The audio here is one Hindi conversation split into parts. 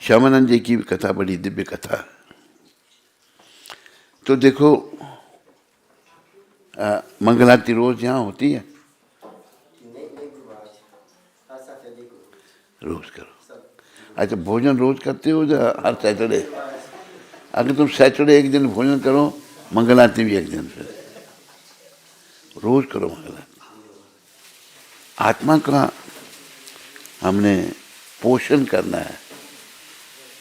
श्यामानंद जी की भी कथा बड़ी दिव्य कथा। तो देखो मंगलाती रोज यहाँ होती है, रोज करो। अच्छा, भोजन रोज करते हो या हर सैटरडे? अगर तुम सैटरडे एक दिन भोजन करो, मंगलाती भी एक दिन, फिर रोज करो मंगलाती। आत्मा का हमने पोषण करना है।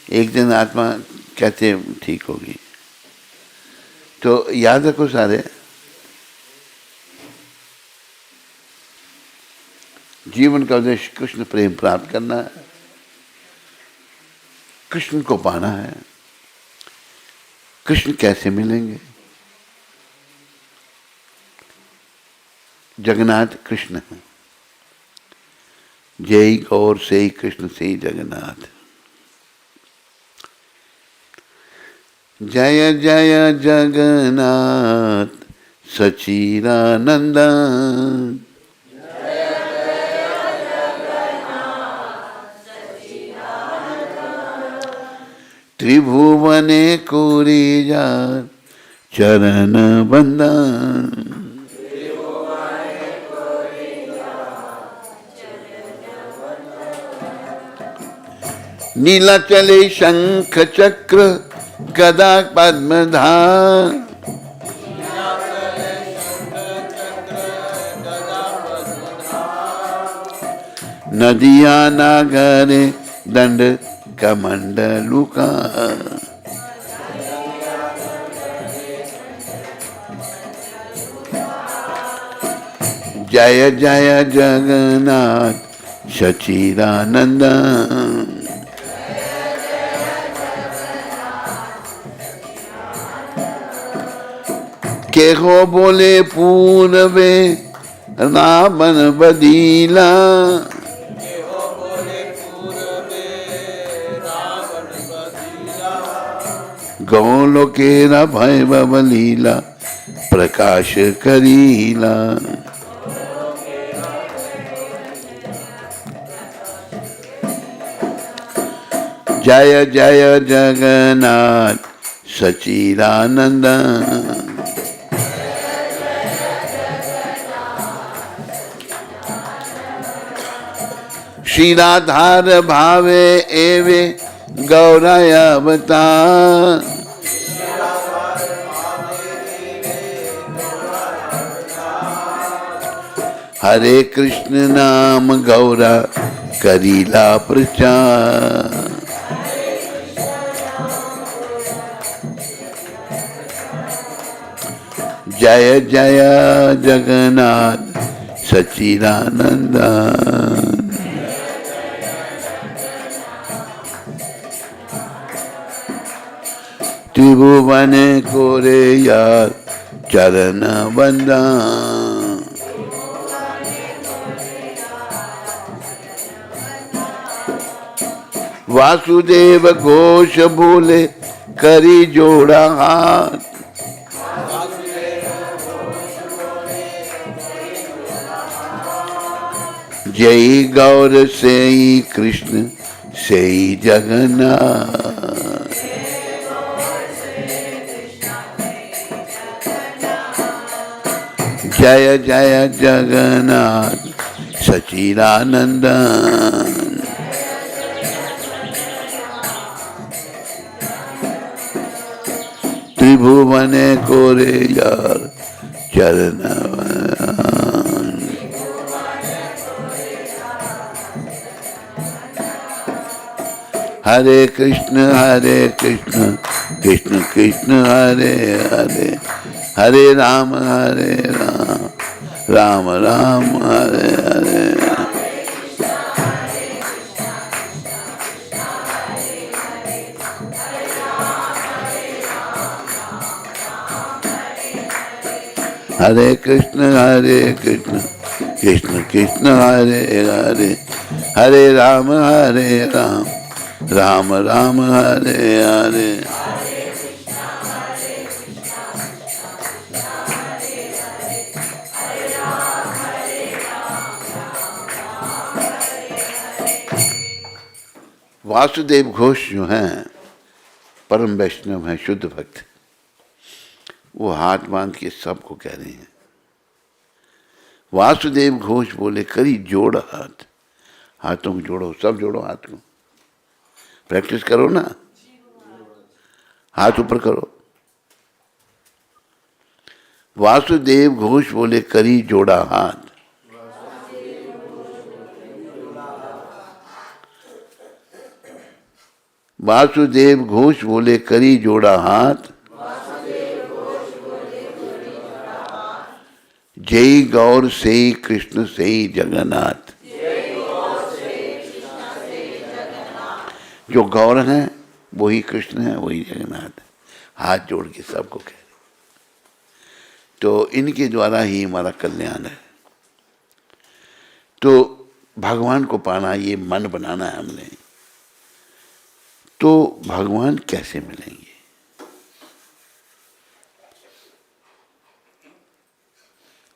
एक दिन आत्मा कैसे ठीक होगी? तो याद रखो सारे, जीवन का उद्देश्य कृष्ण प्रेम प्राप्त करना है, कृष्ण को पाना है। कृष्ण कैसे मिलेंगे? जगन्नाथ कृष्ण है, जय गौर से कृष्ण से जगन्नाथ। जय जय जगन्नाथ सच्चिदानंद, त्रिभुवने कुरिजा चरण बंदन। नीलाचले शंख चक्र गदा पद्मधार, नदिया नागरे दंड कमंडलुका। जय जय जगन्नाथ सच्चिदानंद, के हो बोले पूर्वे रावण बदीला, गौलोकेरा भैभव लीला प्रकाश करीला। जय जय जगन्नाथ सच्चिदानंद, श्री राधार भावे एवे गौराय अवतार, हरे कृष्ण नाम गौरा करीला प्रचार। जय जय जगन्नाथ सच्चिदानंद, त्रिभुवन कोरे यार चरण बंदन। वासुदेव घोष बोले करी जोड़ा हाथ, जय गौर से कृष्ण से जगन्नाथ। जय जय जगन्नाथ सच्चिदानंद, त्रिभुवन कोरे यार चरण। हरे कृष्ण कृष्ण कृष्ण हरे हरे, हरे राम राम राम हरे हरे। हरे कृष्ण कृष्ण कृष्ण हरे हरे, हरे राम राम राम हरे हरे। वासुदेव घोष जो हैं परम वैष्णव हैं, शुद्ध भक्त, वो हाथ बांध के सबको कह रहे हैं। वासुदेव घोष बोले करी जोड़ हाथ, हाथों को जोड़ो, सब जोड़ो हाथ को, प्रैक्टिस करो ना, हाथ ऊपर करो। वासुदेव घोष बोले करी जोड़ा हाथ, वासुदेव घोष बोले करी जोड़ा हाथ, जय गौर से कृष्ण से जगन्नाथ। जो गौर हैं वही कृष्ण है, वही जगन्नाथ है। हाथ जोड़ के सबको कह रहे, तो इनके द्वारा ही हमारा कल्याण है। तो भगवान को पाना, ये मन बनाना है हमने। तो भगवान कैसे मिलेंगे?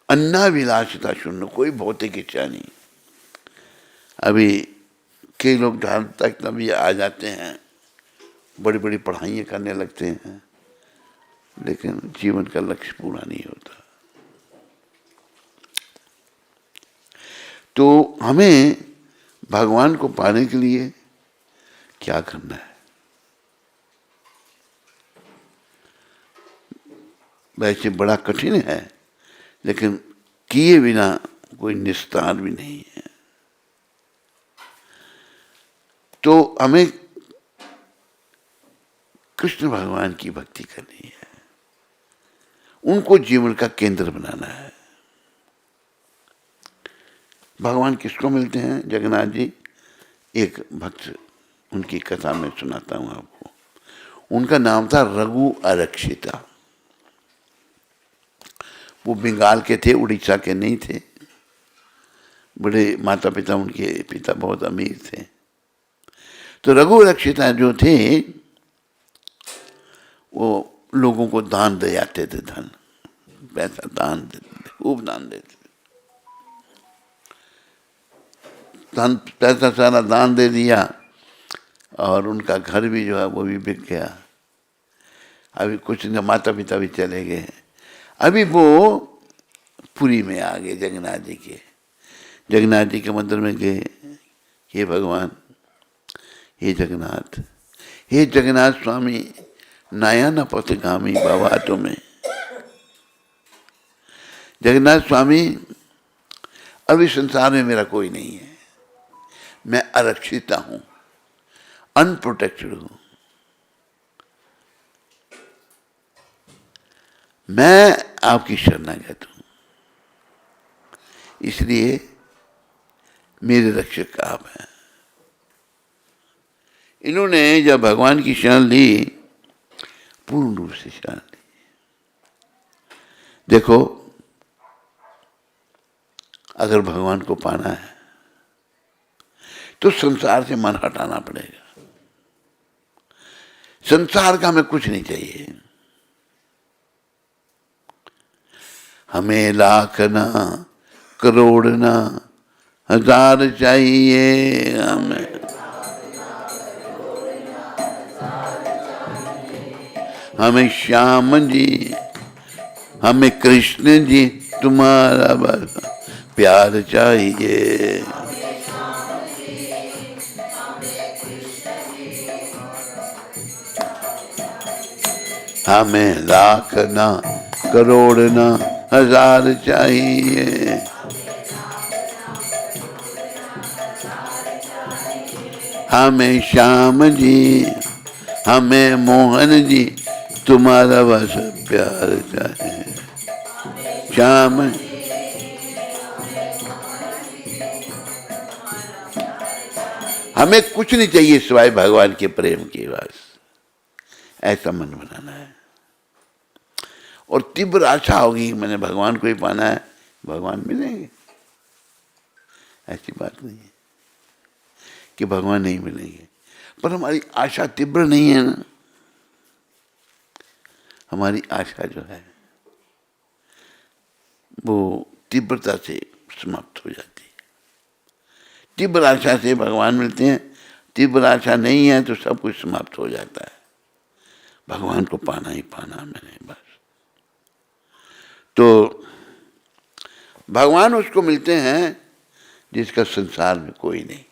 अन्नाभिलाषिता शून्य, कोई भौतिक इच्छा नहीं। अभी कई लोग जहाँ तक तभी आ जाते हैं, बड़ी बड़ी पढ़ाइयाँ करने लगते हैं, लेकिन जीवन का लक्ष्य पूरा नहीं होता। तो हमें भगवान को पाने के लिए क्या करना है? वैसे बड़ा कठिन है, लेकिन किए बिना कोई निस्तार भी नहीं है। तो हमें कृष्ण भगवान की भक्ति करनी है, उनको जीवन का केंद्र बनाना है। भगवान किसको मिलते हैं? जगन्नाथ जी, एक भक्त, उनकी कथा में सुनाता हूं आपको। उनका नाम था रघु आरक्षिता। वो बंगाल के थे, उड़ीसा के नहीं थे। बड़े माता पिता, उनके पिता बहुत अमीर थे। तो रघु आरक्षिता जो थे वो लोगों को दान दे जाते थे, धन पैसा दान देते थे, खूब दान देते थे। धन पैसा सारा दान दे दिया और उनका घर भी जो है वो भी बिक गया। अभी कुछ दिन माता पिता भी चले गए। अभी वो पुरी में आ गए, जगन्नाथ जी के, जगन्नाथ जी के मंदिर में गए। हे भगवान, हे जगन्नाथ, हे जगन्नाथ स्वामी, नयन पथगामी बाबा तुम्हें। जगन्नाथ स्वामी, अभी संसार में मेरा कोई नहीं है, मैं आरक्षिता हूं, अनप्रोटेक्टेड हूं। मैं आपकी शरणागत हूं, इसलिए मेरे रक्षक आप हैं। इन्होंने जब भगवान की शरण ली, पूर्ण रूप से शरण ली। देखो, अगर भगवान को पाना है तो संसार से मन हटाना पड़ेगा। संसार का हमें कुछ नहीं चाहिए। हमें लाख ना, करोड़ ना, हजार चाहिए हमें। हमें श्याम जी, हमें कृष्ण जी, तुम्हारा बस प्यार चाहिए। हमें लाख ना, करोड़ ना, हजार चाहिए। हमें श्याम जी, हमें मोहन जी, तुम्हारा बस प्यार चाहिए। श्याम, हमें कुछ नहीं चाहिए सिवाय भगवान के प्रेम की, बस ऐसा मन बनाना है। और तीव्र आशा होगी, मैंने भगवान को ही पाना है, भगवान मिलेंगे। ऐसी बात नहीं है कि भगवान नहीं मिलेंगे, पर हमारी आशा तीव्र नहीं है ना। हमारी आशा जो है वो तीव्रता से समाप्त हो जाती है। तीव्र आशा से भगवान मिलते हैं तीव्र आशा नहीं है तो सब कुछ समाप्त हो जाता है। भगवान को पाना ही पाना मैंने बस। तो भगवान उसको मिलते हैं जिसका संसार में कोई नहीं।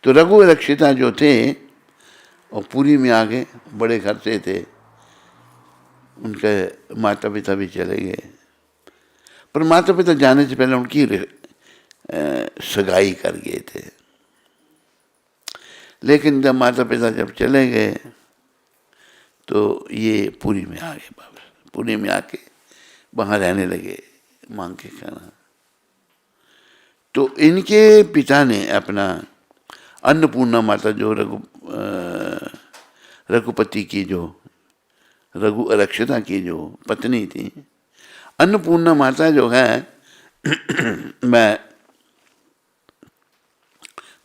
तो रघु रक्षिता जो थे और पुरी में आ गए, बड़े घर से थे, उनके माता पिता भी चले गए, पर माता पिता जाने से पहले उनकी सगाई कर गए थे। लेकिन जब माता पिता जब चले गए तो ये पुरी में आ गए वापस। पुरी में आके वहाँ रहने लगे, मांग के खाना। तो इनके पिता ने अपना अन्नपूर्णा माता जो रघुपति की जो रघु रक्षिता की जो पत्नी थी, अन्नपूर्णा माता जो है मैं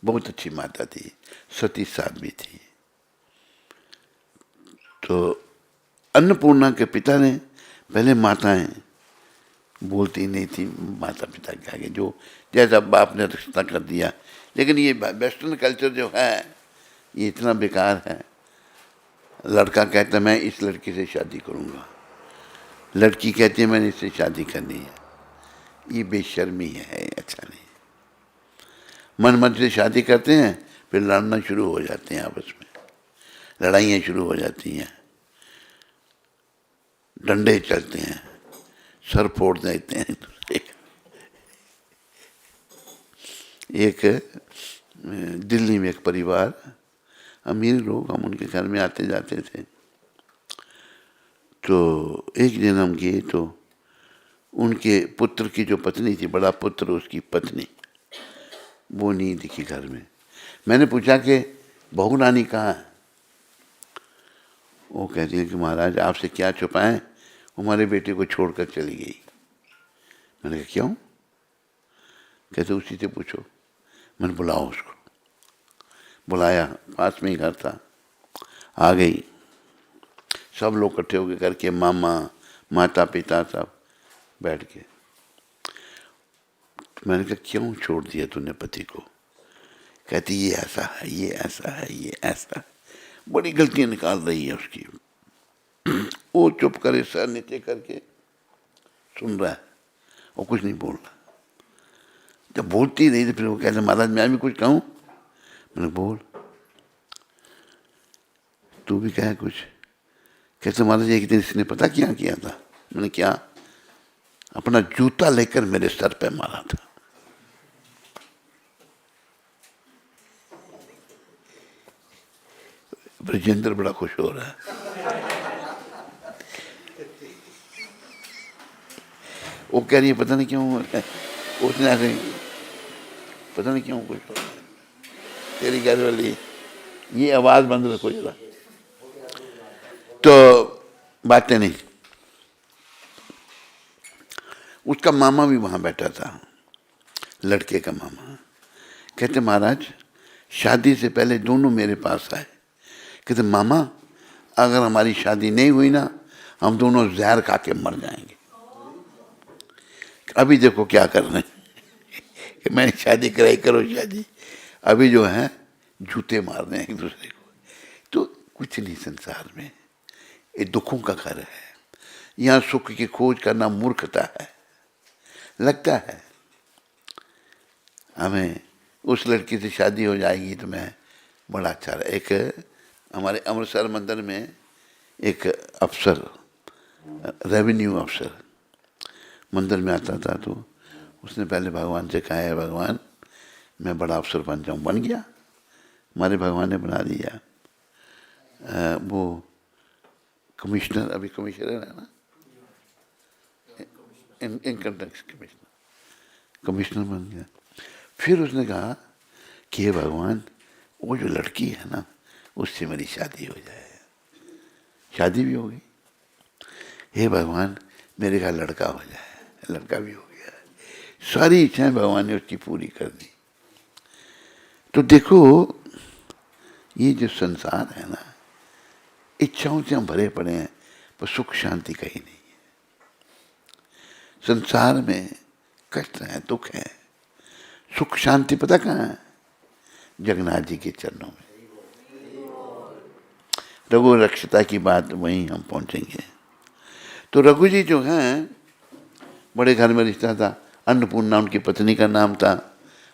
बहुत अच्छी माता थी, सती साध्वी थी। तो अन्नपूर्णा के पिता ने, पहले माताएं बोलती नहीं थी माता पिता के आगे, जो जैसा बाप ने रिश्ता कर दिया। लेकिन ये वेस्टर्न कल्चर जो है ये इतना बेकार है। लड़का कहता है मैं इस लड़की से शादी करूँगा, लड़की कहती है मैंने इससे शादी करनी है। ये बेशर्मी है, अच्छा नहीं। मन मन से शादी करते हैं, फिर लड़ना शुरू हो जाते हैं, आपस में लड़ाइयाँ शुरू हो जाती हैं, डंडे चलते हैं, सर फोड़ देते हैं एक दिल्ली में एक परिवार, अमीर लोग, हम उनके घर में आते जाते थे। तो एक दिन हम गए तो उनके पुत्र की जो पत्नी थी, बड़ा पुत्र उसकी पत्नी, वो नहीं दिखी घर में। मैंने पूछा कि बहू रानी कहाँ है? वो कहती है कि महाराज आपसे क्या छुपाएं, हमारे बेटे को छोड़कर चली गई। मैंने कहा क्यों? कहते उसी से पूछो। मैंने बुलाओ उसको, बुलाया, पास में ही घर था, आ गई। सब लोग इकट्ठे होकर करके, मामा माता पिता सब बैठ के। मैंने कहा क्यों छोड़ दिया तूने पति को? कहती ये ऐसा है, ये ऐसा है, ये ऐसा है, बड़ी गलतियां निकाल रही है उसकी। वो चुप करे, सर नीचे करके सुन रहा है और कुछ नहीं बोल रहा। जब बोलती नहीं तो फिर वो कहते महाराज मैं भी कुछ कहूँ? मैंने बोल, तू भी कहे कुछ। कहते महाराज एक दिन इसने पता क्या किया था? मैंने क्या? अपना जूता लेकर मेरे सर पे मारा था। ब्रजेंद्र बड़ा खुश हो रहा है। वो कह रही है पता नहीं क्यों उसने ऐसे, पता नहीं क्यों कुछ हो रहा है। तेरी घर वाली ये आवाज बंद रखो जरा। तो बातें नहीं। उसका मामा भी वहां बैठा था, लड़के का मामा। कहते महाराज शादी से पहले दोनों मेरे पास आए। कहते मामा अगर हमारी शादी नहीं हुई ना, हम दोनों जहर खा के मर जाएंगे। अभी देखो क्या कर रहे हैं कि मैंने शादी कराई, करो शादी। अभी जो है जूते मार रहे हैं एक दूसरे को। तो कुछ नहीं संसार में, ये दुखों का घर है। यहाँ सुख की खोज करना मूर्खता है। लगता है हमें उस लड़की से शादी हो जाएगी तो मैं बड़ा अच्छा रहा। एक हमारे अमृतसर मंदिर में एक अफसर, रेवेन्यू अफसर मंदिर में आता था, तो उसने पहले भगवान से कहा है भगवान मैं बड़ा अफसर बन जाऊँ। बन गया, हमारे भगवान ने बना दिया। वो कमिश्नर, अभी कमिश्नर है ना, इनकम टैक्स कमिश्नर बन गया। फिर उसने कहा कि हे भगवान वो जो लड़की है ना उससे मेरी शादी हो जाए। शादी भी हो गई। हे भगवान मेरे का लड़का हो जाए। लड़का भी हो गया। सारी इच्छाएं भगवान ने उसकी पूरी कर दी। तो देखो ये जो संसार है ना, इच्छाओं से हम भरे पड़े हैं, पर सुख शांति कहीं नहीं है। संसार में कष्ट है, दुख है, सुख शांति पता कहाँ है? जगन्नाथ जी के चरणों में। रघु रक्षता की बात वहीं हम पहुंचेंगे। तो रघु जी जो हैं बड़े घर में रिश्ता था, अन्नपूर्णा उनकी पत्नी का नाम था।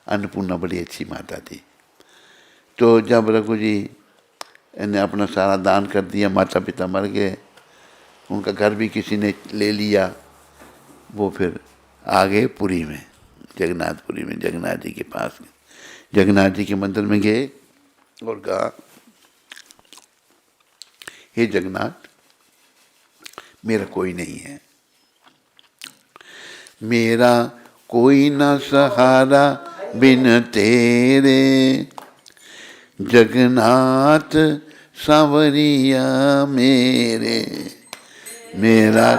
अन्नपूर्णा बड़ी अच्छी माता थी। तो जब रघु जी ने अपना सारा दान कर दिया, माता पिता मर गए, उनका घर भी किसी ने ले लिया, वो फिर आ गए पुरी में, जगन्नाथपुरी में, जगन्नाथ जी के पास। जगन्नाथ जी के मंदिर में गए और कहा, हे जगन्नाथ, मेरा कोई नहीं है, मेरा कोई न सहारा बिन तेरे, जगन्नाथ सांवरिया मेरे, मेरा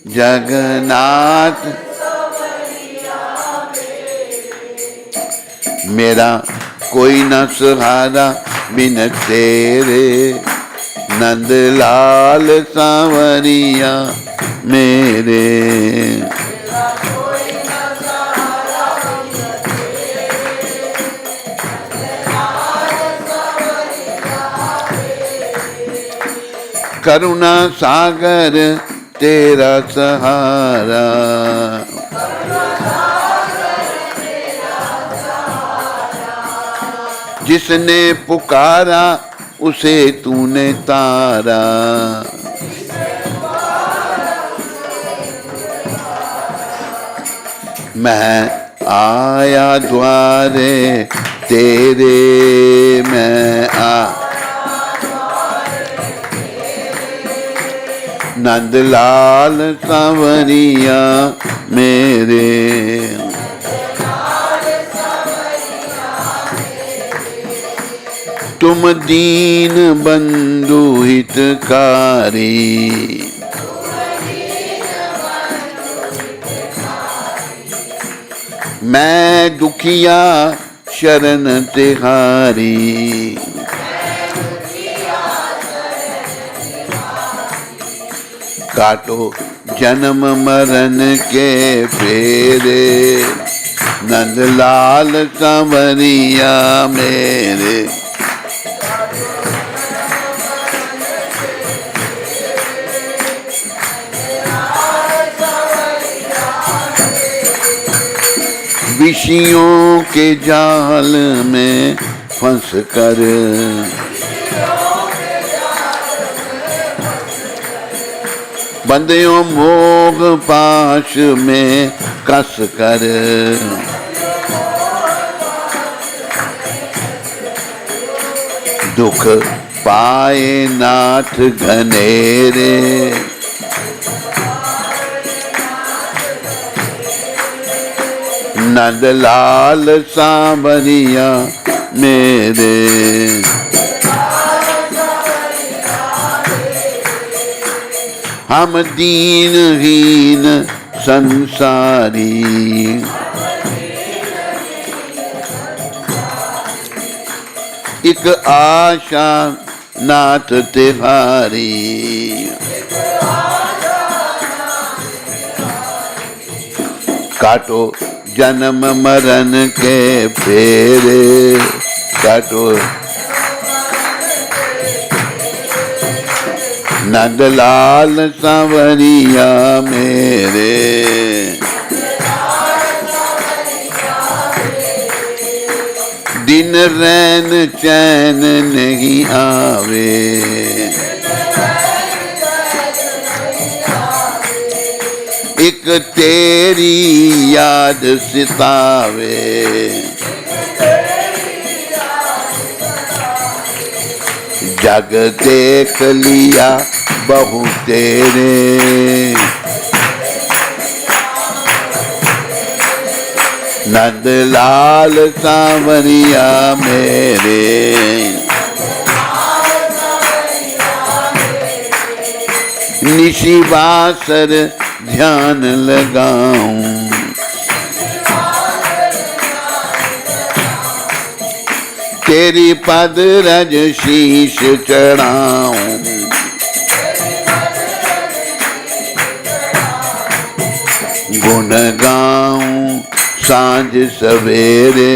जगन्नाथ मेरा कोई न सहारा बिन तेरे, नंदलाल सांवरिया मेरे। करुणा सागर तेरा सहारा, जिसने पुकारा उसे तूने तारा, मैं आया द्वारे तेरे, मैं नंदलाल सांवरिया मेरे। तुम दीन बंधु हितकारी, मैं दुखिया शरण तिहारी, काटो जन्म मरण के फेरे, नंदलाल सांवरिया मेरे। विषयों के जाल में फंस कर, बंदियों मोह पाश में कस कर, दुख पाए नाथ घनेरे, नंदलाल सांवरिया मेरे। हम दीनहीन संसारी, एक आशा नाथ तिहारी, काटो जन्म मरण के फेरे, काटो नंदलाल सांवरिया मेरे। दिन रैन चैन नहीं आवे, एक तेरी याद सितावे, जग देख लिया बहु तेरे, नंदलाल सांवरिया मेरे। निशि बासर ध्यान लगाऊं, तेरी पद रज शीश चढ़ाऊं, गुण गाऊं सांझ सवेरे,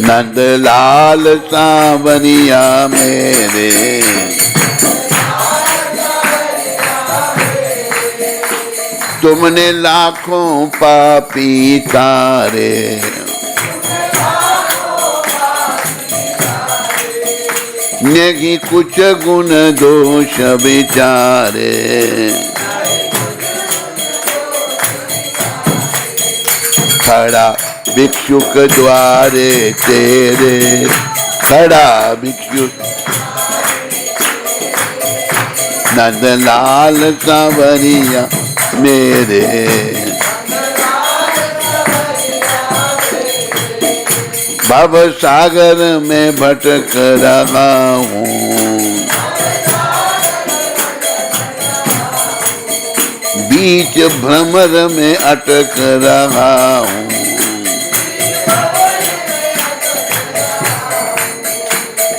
नंद लाल सांवरिया मेरे, तुमने लाखों पापी तारे, नहीं कुछ गुण दोष विचारे, खड़ा भिक्षुक द्वारे तेरे, खड़ा भिक्षुक नंद लाल सांवरिया मेरे, भव सागर में भटक रहा हूँ, बीच भ्रमर में अटक रहा हूँ,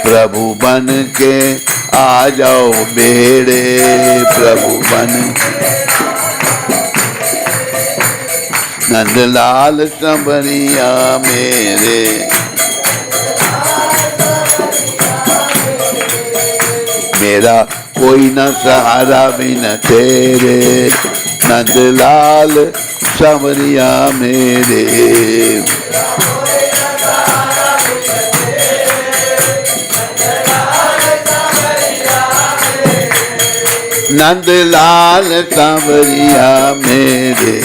प्रभु बन के आ जाओ बेड़े, प्रभु बन नंदलाल सांवरिया मेरे, मेरा कोई न सहारा बिन तेरे, नंदलाल सांवरिया मेरे, नंदलाल सांवरिया मेरे,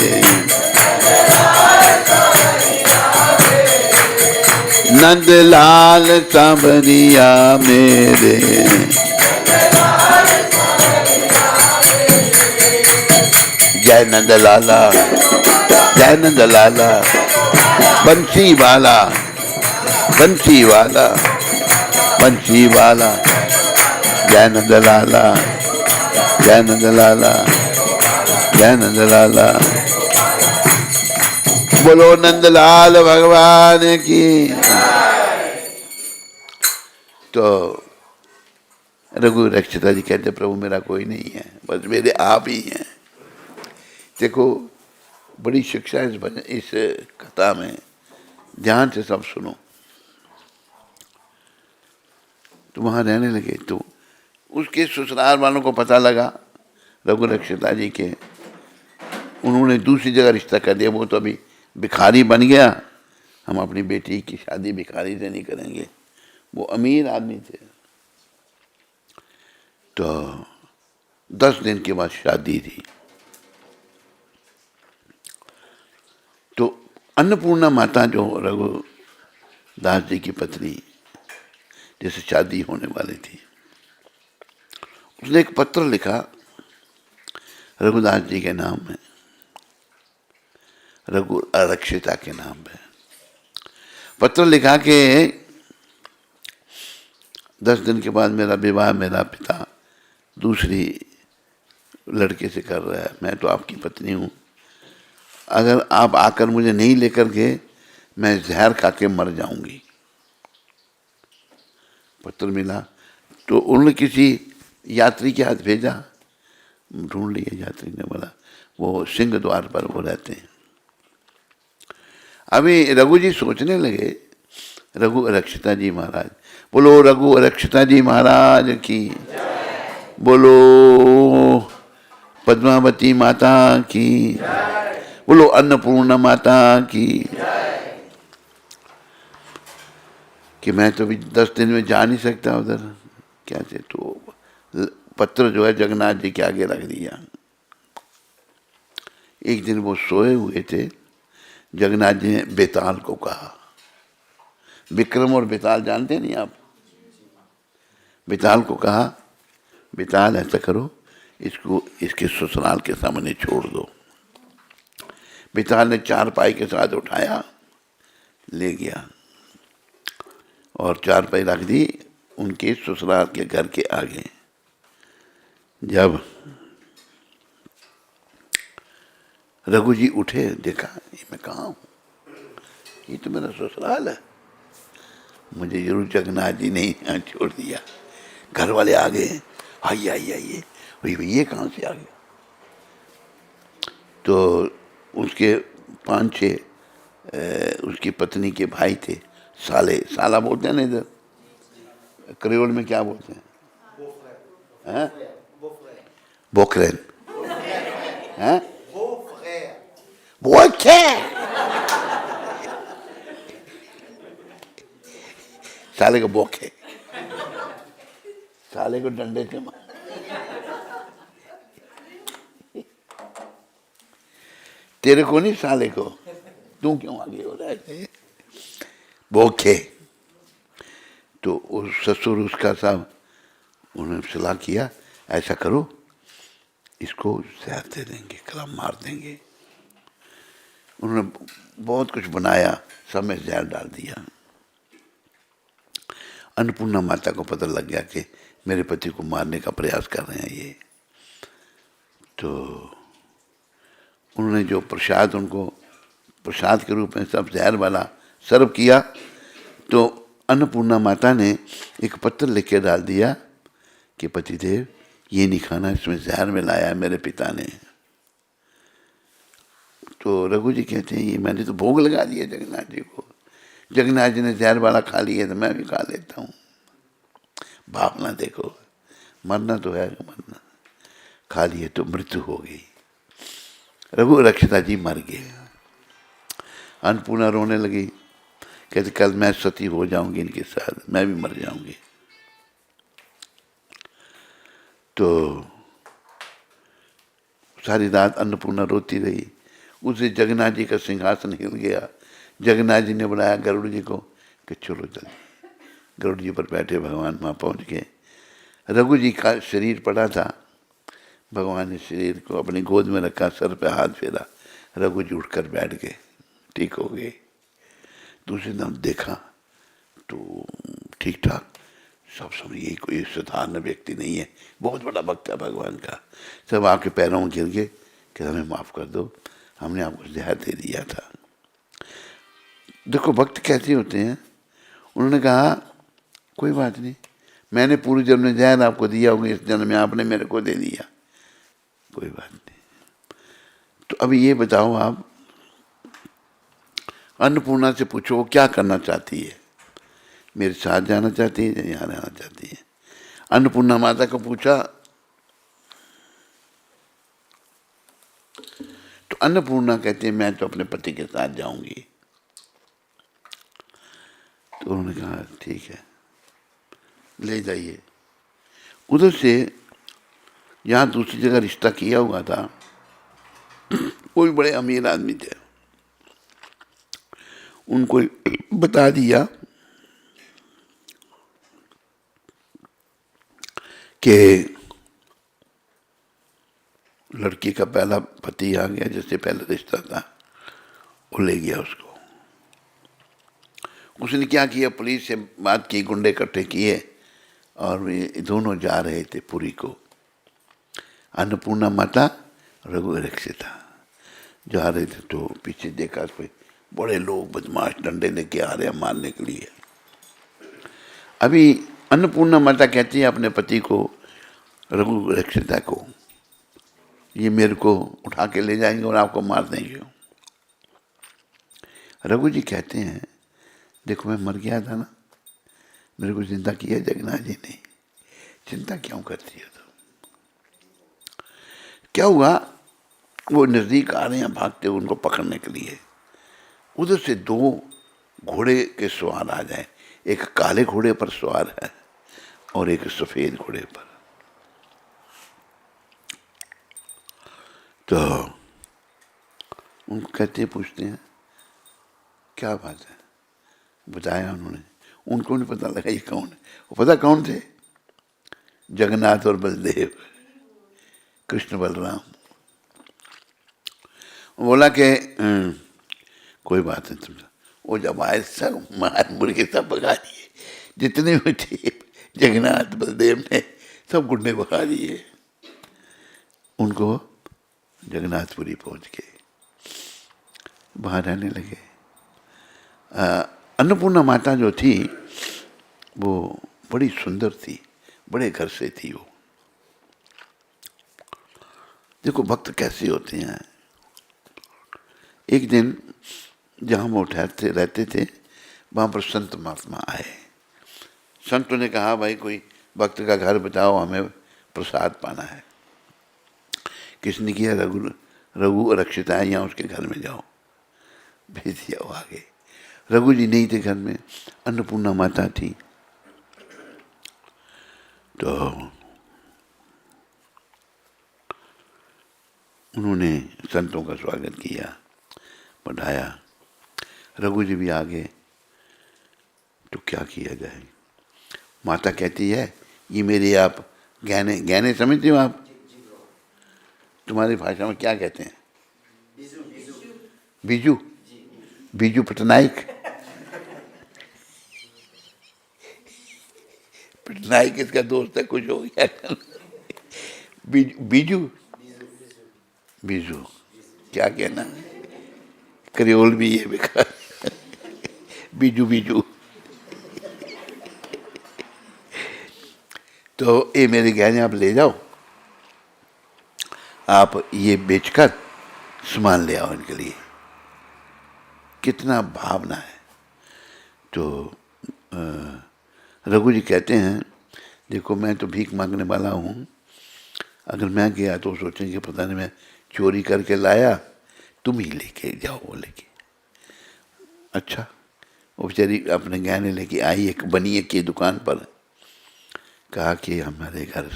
नंदलाल सांवरिया मेरे, जय नंदलाला, जय नंदलाला, बंसी वाला, बंसी वाला, बंसी वाला, जय नंदलाला, जय नंदलाला, जय नंदलाला, बोलो नंदलाल भगवान की। तो रघु रक्षिता जी कहते प्रभु मेरा कोई नहीं है, बस मेरे आप ही हैं। देखो बड़ी शिक्षा इस कथा में, ध्यान से सब सुनो। तो वहाँ रहने लगे तो उसके ससुराल वालों को पता लगा रघु रक्षिता जी के, उन्होंने दूसरी जगह रिश्ता कर दिया। वो तो अभी भिखारी बन गया, हम अपनी बेटी की शादी भिखारी से नहीं करेंगे। वो अमीर आदमी थे। तो 10 दिन के बाद शादी थी। तो अन्नपूर्णा माता जो रघुदास जी की पत्नी, जैसे शादी होने वाली थी, उसने एक पत्र लिखा रघुदास जी के नाम में, रघु रक्षिता के नाम पे पत्र लिखा कि 10 दिन के बाद मेरा विवाह मेरा पिता दूसरी लड़के से कर रहा है। मैं तो आपकी पत्नी हूँ, अगर आप आकर मुझे नहीं लेकर गए मैं जहर खा के मर जाऊंगी। पत्र मिला तो उन्होंने किसी यात्री के हाथ भेजा, ढूंढ लिए यात्री ने, बोला वो सिंह द्वार पर वो रहते हैं। अभी रघु जी सोचने लगे, रघु रक्षिता जी महाराज, बोलो रघु रक्षिता जी महाराज की, बोलो पद्मावती माता की, बोलो अन्नपूर्णा माता की, कि मैं तो भी 10 दिन में जा नहीं सकता उधर, क्या से। तो पत्र जो है जगन्नाथ जी के आगे रख दिया। एक दिन वो सोए हुए थे, जगन्नाथ जी ने बेताल को कहा, विक्रम और बेताल जानते नहीं आप, बेताल को कहा, बेताल ऐसा करो, इसको इसके ससुराल के सामने छोड़ दो। बेताल ने 4 पाई के साथ उठाया, ले गया और 4 पाई रख दी उनके ससुराल के घर के आगे। जब रघु जी उठे, देखा ये मैं कहाँ हूँ, ये तो मेरा ससुराल है, मुझे जरूर जगन्नाथ जी ने यहाँ छोड़ दिया। घर वाले आ गए, आइए आइए आइए, ये कहाँ से आ गया। तो उसके 5-6 उसकी पत्नी के भाई थे, साला बोलते हैं ना इधर, क्रेओल में क्या बोलते हैं? बोखरेन हैं? बोखे साले को बोखे, साले को डंडे से मार। तेरे को नहीं, साले को। तू क्यों आगे हो रहा है? बोखे। तो उस ससुर उसका साहब उन्होंने सलाह किया, ऐसा करो इसको जहर दे देंगे, कलम मार देंगे। उन्होंने बहुत कुछ बनाया, सब में जहर डाल दिया। अन्नपूर्णा माता को पता लग गया कि मेरे पति को मारने का प्रयास कर रहे हैं ये। तो उन्होंने जो प्रसाद उनको प्रसाद के रूप में सब जहर वाला सर्व किया, तो अन्नपूर्णा माता ने एक पत्र लिख के डाल दिया कि पतिदेव ये नहीं खाना, इसमें जहर मिलाया है मेरे पिता ने। तो रघु जी कहते हैं ये मैंने तो भोग लगा दिया जगन्नाथ जी को, जगन्नाथ जी ने जहर वाला खा लिया तो मैं भी खा लेता हूँ। भाप ना देखो, मरना तो है, मरना, खा लिए तो मृत्यु हो गई। रघु रक्षिता जी मर गए। अन्नपूर्णा रोने लगी, कहते कल मैं सती हो जाऊंगी इनके साथ, मैं भी मर जाऊंगी। तो सारी रात अन्नपूर्णा रोती रही। उसे जगन्नाथ जी का सिंहासन हिल गया। जगन्नाथ जी ने बुलाया गरुड़ जी को कि चलो जल्दी। गरुड़ जी पर बैठे भगवान वहाँ पहुँच गए। रघु जी का शरीर पड़ा था, भगवान ने शरीर को अपनी गोद में रखा, सर पे हाथ फेरा, रघु जी उठकर बैठ गए, ठीक हो गए। दूसरे दिन देखा तो ठीक ठाक, सब समझ ये कोई साधारण व्यक्ति नहीं है, बहुत बड़ा भक्त है भगवान का। सब आपके पैरों में गिर गए कि हमें माफ़ कर दो, हमने आपको जहर दे दिया था। देखो भक्त कैसे होते हैं। उन्होंने कहा कोई बात नहीं, मैंने पूर्व जन्म में जहर आपको दिया होगा, इस जन्म में आपने मेरे को दे दिया, कोई बात नहीं। तो अभी ये बताओ, आप अन्नपूर्णा से पूछो वो क्या करना चाहती है, मेरे साथ जाना चाहती है या यहाँ रहना चाहती है। अन्नपूर्णा माता को पूछा तो अन्नपूर्णा कहती है मैं तो अपने पति के साथ जाऊंगी। तो उन्होंने कहा ठीक है, ले जाइए। उधर से यहाँ दूसरी जगह रिश्ता किया हुआ था, कोई बड़े अमीर आदमी थे, उनको बता दिया कि लड़की का पहला पति आ गया, जिससे पहला रिश्ता था, वो ले गया उसको। उसने क्या किया, पुलिस से बात की, गुंडे इकट्ठे किए और वे दोनों जा रहे थे पुरी को। अन्नपूर्णा माता, रघु रक्षिता जा रहे थे तो पीछे देखा पे बड़े लोग बदमाश डंडे लेके आ रहे हैं मारने के लिए। अभी अन्नपूर्णा माता कहती है अपने पति को, रघु रक्षिता को, ये मेरे को उठा के ले जाएंगे और आपको मार देंगे। रघु जी कहते हैं देखो मैं मर गया था ना, मेरे को चिंता किया जगन्नाथ जी ने, चिंता क्यों करती है? तो क्या हुआ, वो नजदीक आ रहे हैं भागते उनको पकड़ने के लिए। उधर से 2 घोड़े के सवार आ जाए, एक काले घोड़े पर सवार है और एक सफेद घोड़े पर। तो उनको कहते पूछते हैं क्या बात है, बताया उन्होंने। उनको नहीं पता लगा ये कौन है। वो पता कौन थे, जगन्नाथ और बलदेव, कृष्ण बलराम। बोला कि कोई बात नहीं, तुम वो जब आए सब मार मुर्गे सब भगा दिए, जितने भी थे जगन्नाथ बलदेव ने सब गुंडे भगा दिए। उनको जगन्नाथपुरी पहुंच गए, वहाँ रहने लगे। अन्नपूर्णा माता जो थी वो बड़ी सुंदर थी, बड़े घर से थी वो। देखो भक्त कैसे होते हैं, एक दिन जहाँ वो ठहरते रहते थे वहाँ पर संत महात्मा आए। संतों ने कहा भाई कोई भक्त का घर बताओ, हमें प्रसाद पाना है। किसने किया? रघु रक्षिता है, यहाँ उसके घर में जाओ। भेज दिया वो आगे। रघु जी नहीं थे घर में, अन्नपूर्णा माता थी। तो उन्होंने संतों का स्वागत किया, बढ़ाया। रघु जी भी आ गए। तो क्या किया जाए? माता कहती है ये मेरे आप गहने, गहने समझते हो आप? तुम्हारी भाषा में क्या कहते हैं? बीजू। बीजू पटनायक। पटनायक इसका दोस्त है, कुछ हो गया। बीजू बीजू क्या कहना, क्रियोल भी ये बेकार। बीजू बीजू। तो ये मेरे गहने आप ले जाओ, आप ये बेचकर सामान ले आओ इनके लिए। कितना भावना है। तो रघु जी कहते हैं देखो मैं तो भीख मांगने वाला हूँ, अगर मैं गया तो सोचेंगे पता नहीं मैं चोरी करके लाया, तुम ही लेके जाओ। वो लेके अच्छा, वो बेचारी अपने गहने लेके आई एक बनिए की दुकान पर। कहा कि हमारे घर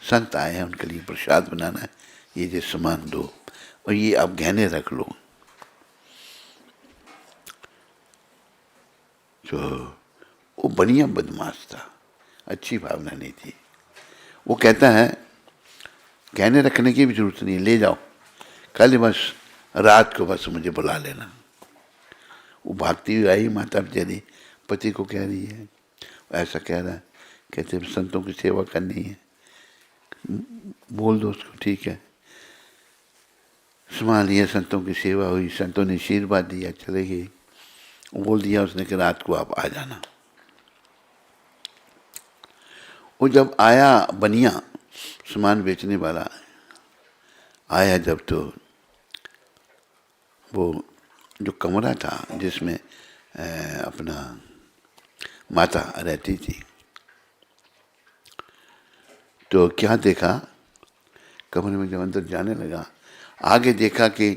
संत आए हैं, उनके लिए प्रसाद बनाना है, ये सामान दो और ये आप गहने रख लो। तो वो बनिया बदमाश था, अच्छी भावना नहीं थी। वो कहता है गहने रखने की भी जरूरत नहीं है, ले जाओ, कल बस रात को बस मुझे बुला लेना। वो भागती हुई आई, माता बेचारी पति को कह रही है, ऐसा कह रहा है। कहते संतों की सेवा करनी है, बोल दो उसको, ठीक है। संभाल लिया, संतों की सेवा हुई, संतों ने आशीर्वाद दिया, चले गए। बोल दिया उसने कि रात को आप आ जाना। वो जब आया बनिया सामान बेचने वाला आया जब, तो वो जो कमरा था जिसमें अपना माता रहती थी, तो क्या देखा, कमरे में जब अंदर जाने लगा, आगे देखा कि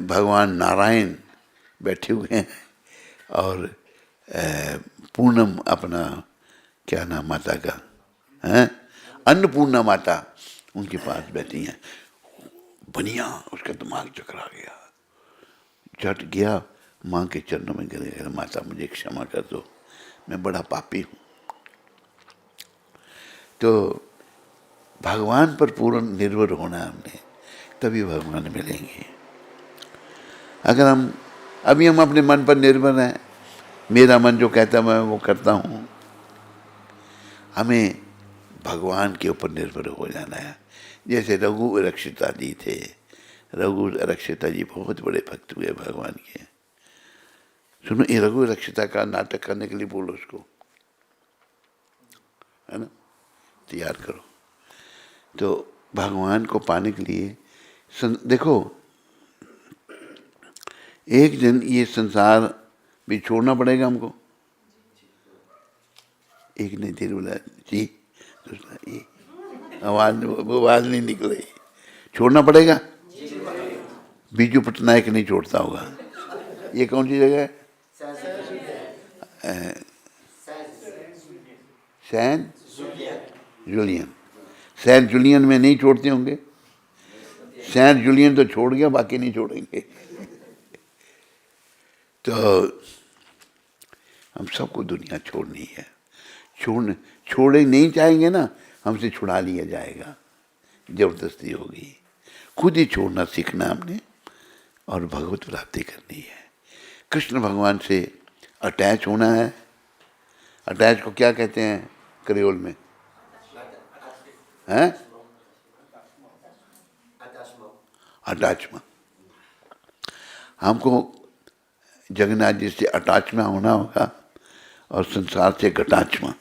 भगवान नारायण बैठे हुए हैं और पूनम अपना क्या नाम माता का है, अन्नपूर्णा माता उनके पास बैठी हैं। बनिया उसका दिमाग चकरा गया, झट गया माँ के चरणों में गिर गया, माता मुझे क्षमा कर दो, मैं बड़ा पापी हूँ। तो भगवान पर पूर्ण निर्भर होना हमने, तभी भगवान मिलेंगे। अगर हम अपने मन पर निर्भर हैं, मेरा मन जो कहता मैं वो करता हूँ, हमें भगवान के ऊपर निर्भर हो जाना है। जैसे रघु रक्षिता जी थे, रघु रक्षिता जी बहुत बड़े भक्त हुए भगवान के। सुनो, ये रघु रक्षिता का नाटक करने के लिए बोलो उसको, है ना, तैयार करो। तो भगवान को पाने के लिए देखो, एक दिन ये संसार भी छोड़ना पड़ेगा हमको। एक ने देर बोला जी, दूसरा ये आवाज नहीं निकल रही, छोड़ना पड़ेगा। बीजू पटनायक नहीं छोड़ता होगा। ये कौन सी जगह है? San Julian. सैन जूलियन में नहीं छोड़ते होंगे। सैन जूलियन तो छोड़ गया, बाकी नहीं छोड़ेंगे। तो हम सबको दुनिया छोड़नी है। छोड़े नहीं चाहेंगे ना, हमसे छुड़ा लिया जाएगा, जबरदस्ती होगी। खुद ही छोड़ना सीखना हमने और भगवत प्राप्ति करनी है। कृष्ण भगवान से अटैच होना है। अटैच को क्या कहते हैं क्रियोल में? हैं? अटैचमेंट। हमको जगन्नाथ जी से अटैचमेंट होना होगा और संसार से घटाचमेंट।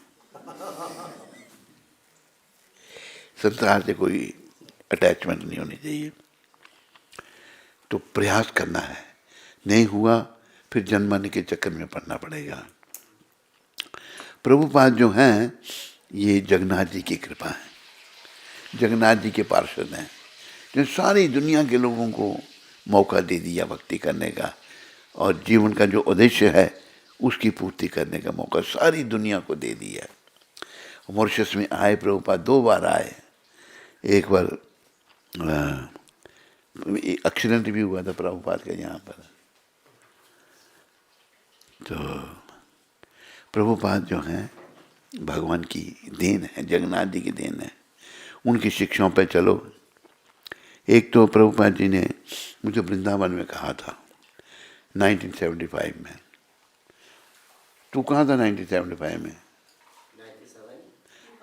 संसार से कोई अटैचमेंट नहीं होनी चाहिए। तो प्रयास करना है, नहीं हुआ फिर जन्माने के चक्कर में पड़ना पड़ेगा। प्रभुपाद जो हैं ये जगन्नाथ जी की कृपा है, जगन्नाथ जी के पार्षद हैं जो सारी दुनिया के लोगों को मौका दे दिया भक्ति करने का, और जीवन का जो उद्देश्य है उसकी पूर्ति करने का मौका सारी दुनिया को दे दिया। मॉरिशस में आए प्रभुपाद, 2 बार आए। एक बार एक्सीडेंट भी हुआ था प्रभुपाद का यहाँ पर। तो प्रभुपाद जो हैं भगवान की देन है, जगन्नाथ जी की देन है, उनकी शिक्षाओं पे चलो। एक तो प्रभुपाद जी ने मुझे वृंदावन में कहा था 1975 में। तू कहाँ था 1975 में?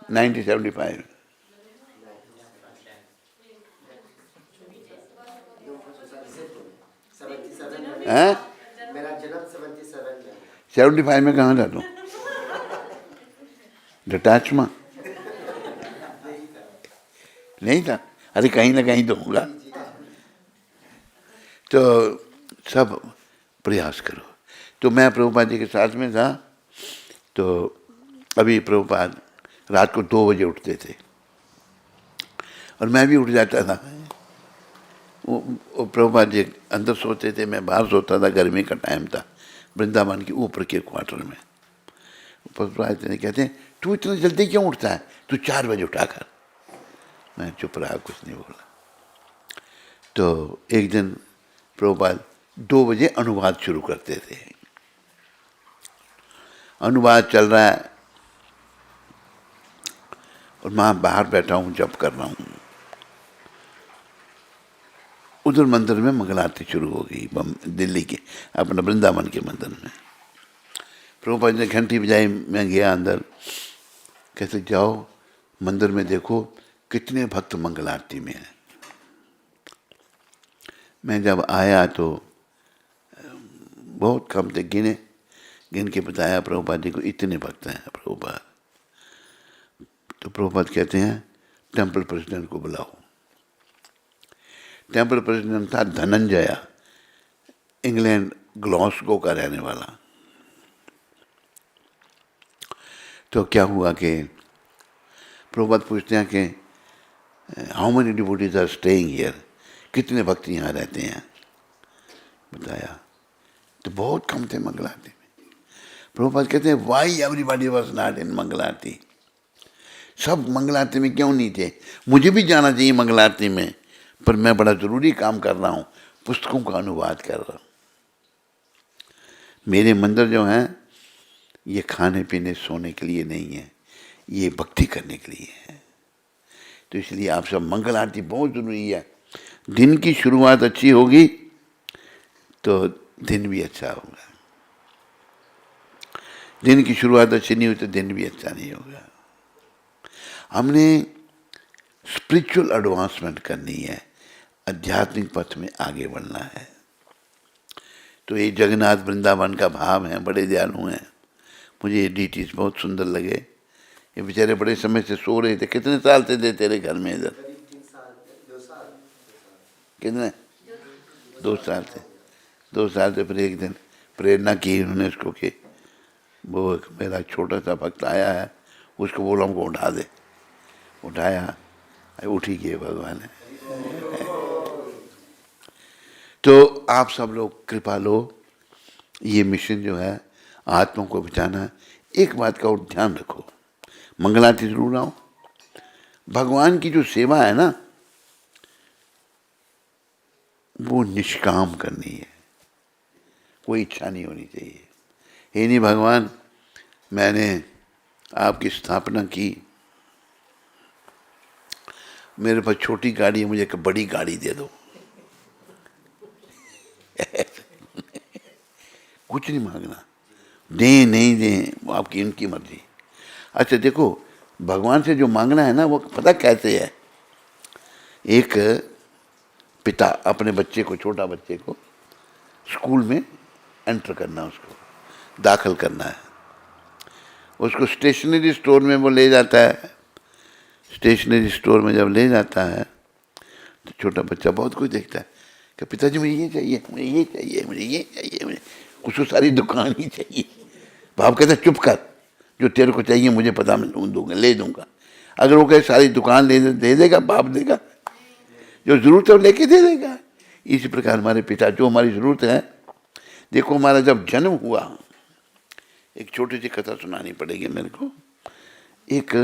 1975 हैं? मेरा जन्म 75 में कहाँ था तू? डिटैचमेंट नहीं था? अरे कहीं ना कहीं तो होगा। तो सब प्रयास करो। तो मैं प्रभुपाद जी के साथ में था। तो अभी प्रभुपाद रात को 2 बजे उठते थे और मैं भी उठ जाता था। वो प्रभुपाद जी अंदर सोते थे, मैं बाहर सोता था। गर्मी का टाइम था, वृंदावन के ऊपर के क्वार्टर में। प्रभुपाद जी कहते हैं तू इतना जल्दी क्यों उठता है, तू 4 बजे उठा कर। मैं चुप रहा, कुछ नहीं बोला। तो एक दिन प्रभुपाद 2 बजे अनुवाद शुरू करते थे। अनुवाद चल रहा है और मैं बाहर बैठा हूँ, जप कर रहा हूँ। उधर मंदिर में मंगल आरती शुरू हो गई, दिल्ली के अपना वृंदावन के मंदिर में। प्रभुपाद ने घंटी बजाई, मैं गया अंदर। कहते जाओ मंदिर में देखो कितने भक्त मंगल आरती में हैं। मैं जब आया तो बहुत कम थे, गिन के बताया प्रभुपाद जी को इतने भक्त हैं प्रभुपाद। तो प्रभुपाद कहते हैं टेम्पल प्रेसिडेंट को बुलाओ। टेम्पल प्रेसिडेंट था धनंजय, इंग्लैंड ग्लासगो का रहने वाला। तो क्या हुआ कि प्रभुपाद पूछते हैं कि how many devotees are staying here, कितने भक्त यहाँ रहते हैं। बताया तो बहुत कम थे मंगल आरती में। प्रभुपाद कहते हैं why everybody was not in mangal aarti. सब मंगल आरती में क्यों नहीं थे? मुझे भी जाना चाहिए मंगल आरती में, पर मैं बड़ा ज़रूरी काम कर रहा हूँ, पुस्तकों का अनुवाद कर रहा हूँ। मेरे मंदिर जो हैं ये खाने पीने सोने के लिए नहीं है, ये भक्ति करने के लिए है। तो इसलिए आप सब मंगल आरती बहुत ज़रूरी है। दिन की शुरुआत अच्छी होगी तो दिन भी अच्छा होगा, दिन की शुरुआत अच्छी नहीं हुई तो दिन भी अच्छा नहीं होगा। हमने स्पिरिचुअल एडवांसमेंट करनी है, आध्यात्मिक पथ में आगे बढ़ना है। तो ये जगन्नाथ वृंदावन का भाव है, बड़े दयालु हैं। मुझे ये डीटीज बहुत सुंदर लगे। ये बेचारे बड़े समय से सो रहे थे। कितने साल से थे तेरे घर में इधर? कितने? 2 साल से। 2 साल से। फिर एक दिन प्रेरणा की उन्होंने उसको कि वो मेरा छोटा सा भक्त आया है, उसको बोला हमको उठा दे। उठाया, उठी गए भगवान है। तो आप सब लोग कृपा लो। ये मिशन जो है आत्मा को बचाना। एक बात का और ध्यान रखो, मंगल आरती जरूर आओ। भगवान की जो सेवा है ना वो निष्काम करनी है, कोई इच्छा नहीं होनी चाहिए। हे नहीं भगवान, मैंने आपकी स्थापना की, मेरे पास छोटी गाड़ी है, मुझे एक बड़ी गाड़ी दे दो। कुछ नहीं मांगना, दें नहीं दें वो आपकी इनकी मर्जी। अच्छा देखो, भगवान से जो मांगना है ना वो पता कैसे है। एक पिता अपने बच्चे को, छोटा बच्चे को स्कूल में एंटर करना, उसको दाखिल करना है। उसको स्टेशनरी स्टोर में वो ले जाता है। स्टेशनरी स्टोर में जब ले जाता है तो छोटा बच्चा बहुत कुछ देखता है। कि पिताजी मुझे ये चाहिए, मुझे ये चाहिए, मुझे ये चाहिए, मुझे उसको सारी दुकान ही चाहिए। बाप कहते चुप कर, जो तेरे को चाहिए मुझे पता, मैं दूंगा, ले दूंगा। अगर वो कहे सारी दुकान दे देगा, बाप देगा। जो जरूरत है वो लेके दे देगा। इसी प्रकार हमारे पिता, जो हमारी जरूरत है, देखो हमारा जब जन्म हुआ, एक छोटी सी कथा सुनानी पड़ेगी मेरे को। एक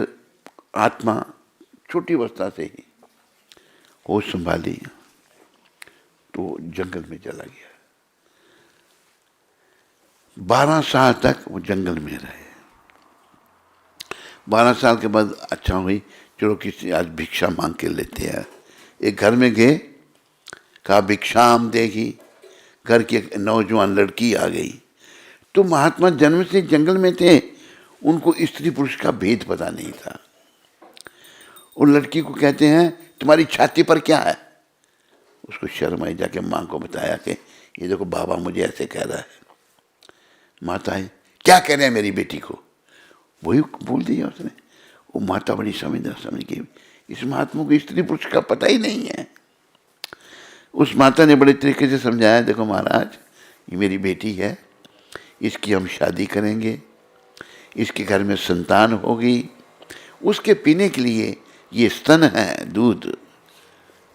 आत्मा छोटी अवस्था से ही होश संभाली तो जंगल में चला गया। 12 साल तक वो जंगल में रहे। 12 साल के बाद अच्छा हुई, चलो किसी आज भिक्षा मांग के लेते हैं। एक घर में गए, कहा भिक्षाम देगी। घर की एक नौजवान लड़की आ गई। तो महात्मा जन्म से जंगल में थे, उनको स्त्री पुरुष का भेद पता नहीं था। उन लड़की को कहते हैं तुम्हारी छाती पर क्या है? उसको शर्म आई, जाके माँ को बताया कि ये देखो बाबा मुझे ऐसे कह रहा है। माता है, क्या कह रहे हैं मेरी बेटी को? वही बोल दिया उसने। वो माता बड़ी समझदार समझ गई, इस महात्मा को स्त्री पुरुष का पता ही नहीं है। उस माता ने बड़े तरीके से समझाया, देखो महाराज ये मेरी बेटी है, इसकी हम शादी करेंगे, इसके घर में संतान होगी, उसके पीने के लिए ये स्तन है, दूध।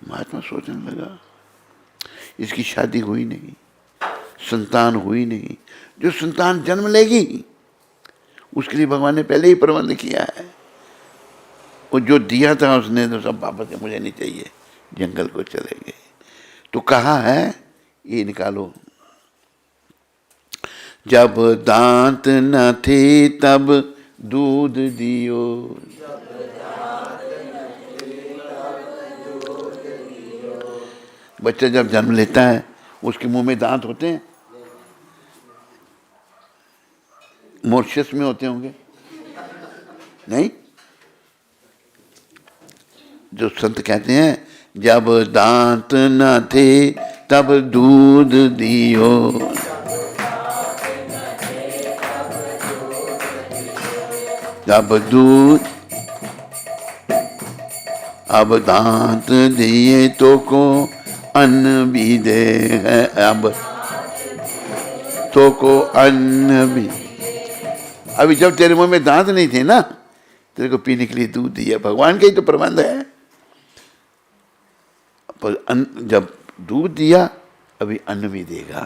महात्मा सोचने लगा, इसकी शादी हुई नहीं, संतान हुई नहीं, जो संतान जन्म लेगी उसके लिए भगवान ने पहले ही प्रबंध किया है। वो जो दिया था उसने तो सब वापस, मुझे नहीं चाहिए, जंगल को चले गए। तो कहा है, ये निकालो, जब दांत न थे तब दूध दियो। बच्चा जब जन्म लेता है उसके मुंह में दांत होते हैं? मॉरिशस में होते होंगे, नहीं? जो संत कहते हैं जब दांत न थे तब दूध दियो, जब दूध, अब दांत दिए तो को अन्न भी दे है, अब तो को अन्न भी। अभी जब तेरे मुंह में दांत नहीं थे ना, तेरे को पीने के लिए दूध दिया, भगवान का ही तो प्रबंध है। पर जब दूध दिया अभी अन्न भी देगा।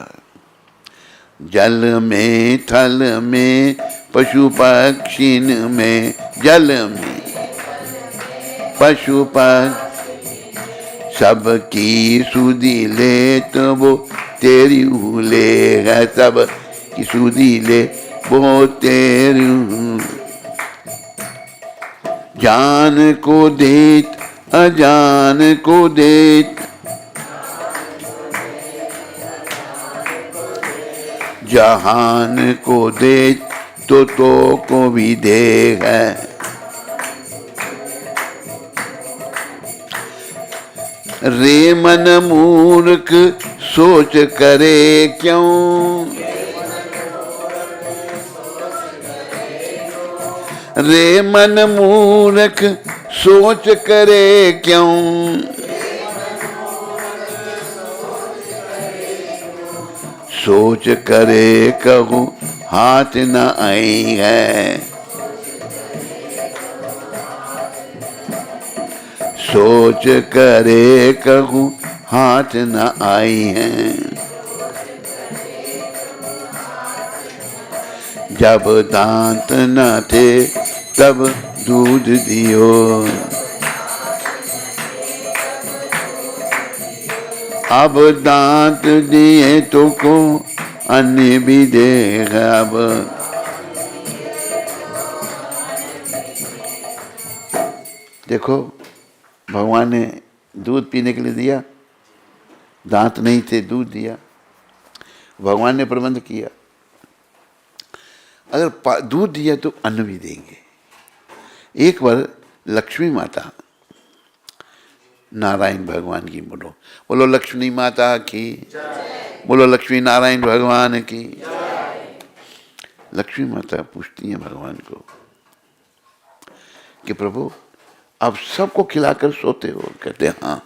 जल में थल में पशु पक्षी में, जल में पशु पक्षी सबकी सुधी ले तो वो तेरी ले है, सब की सुधी ले वो तेरी। जान को देत अजान को देत, जहान को देत तो को भी दे है। रे मन मूर्ख सोच करे क्यों, रे मन मूर्ख सोच करे क्यों, सोच करे कहूँ हाथ न आई है, सोच करे कहूँ हाथ न आई है। जब दांत न थे तब दूध दियो, अब दांत दिए तो को अन्न भी देगा। अब देखो भगवान ने दूध पीने के लिए दिया, दांत नहीं थे दूध दिया, भगवान ने प्रबंध किया। अगर दूध दिया तो अन्न भी देंगे। एक बार लक्ष्मी माता, नारायण भगवान की बोलो, बोलो लक्ष्मी माता की, बोलो लक्ष्मी नारायण भगवान की। लक्ष्मी माता पूछती है भगवान को कि प्रभु आप सबको खिलाकर सोते हो? कहते हैं हाँ।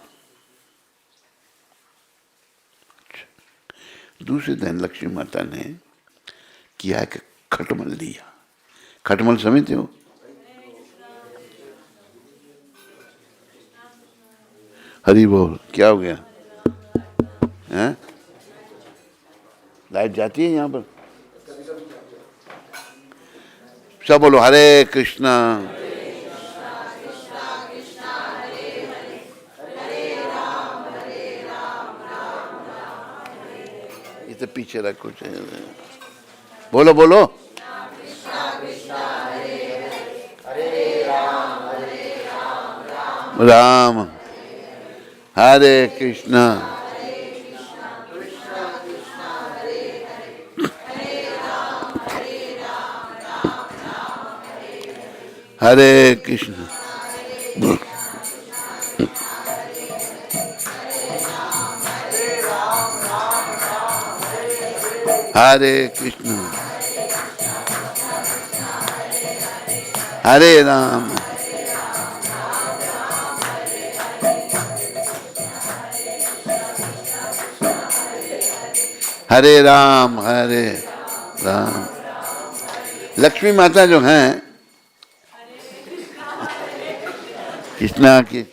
दूसरे दिन लक्ष्मी माता ने किया कि खटमल लिया। खटमल समझते हो? हरी बोल। क्या हो गया? हैं? लाइट जाती है यहाँ पर? सब बोलो हरे कृष्णा। ये तो पीछे रखो चाहिए। बोलो बोलो। राम हरे कृष्णा हरे कृष्ण हरे कृष्ण हरे राम हरे राम हरे राम। लक्ष्मी माता जो हैं कृष्णा की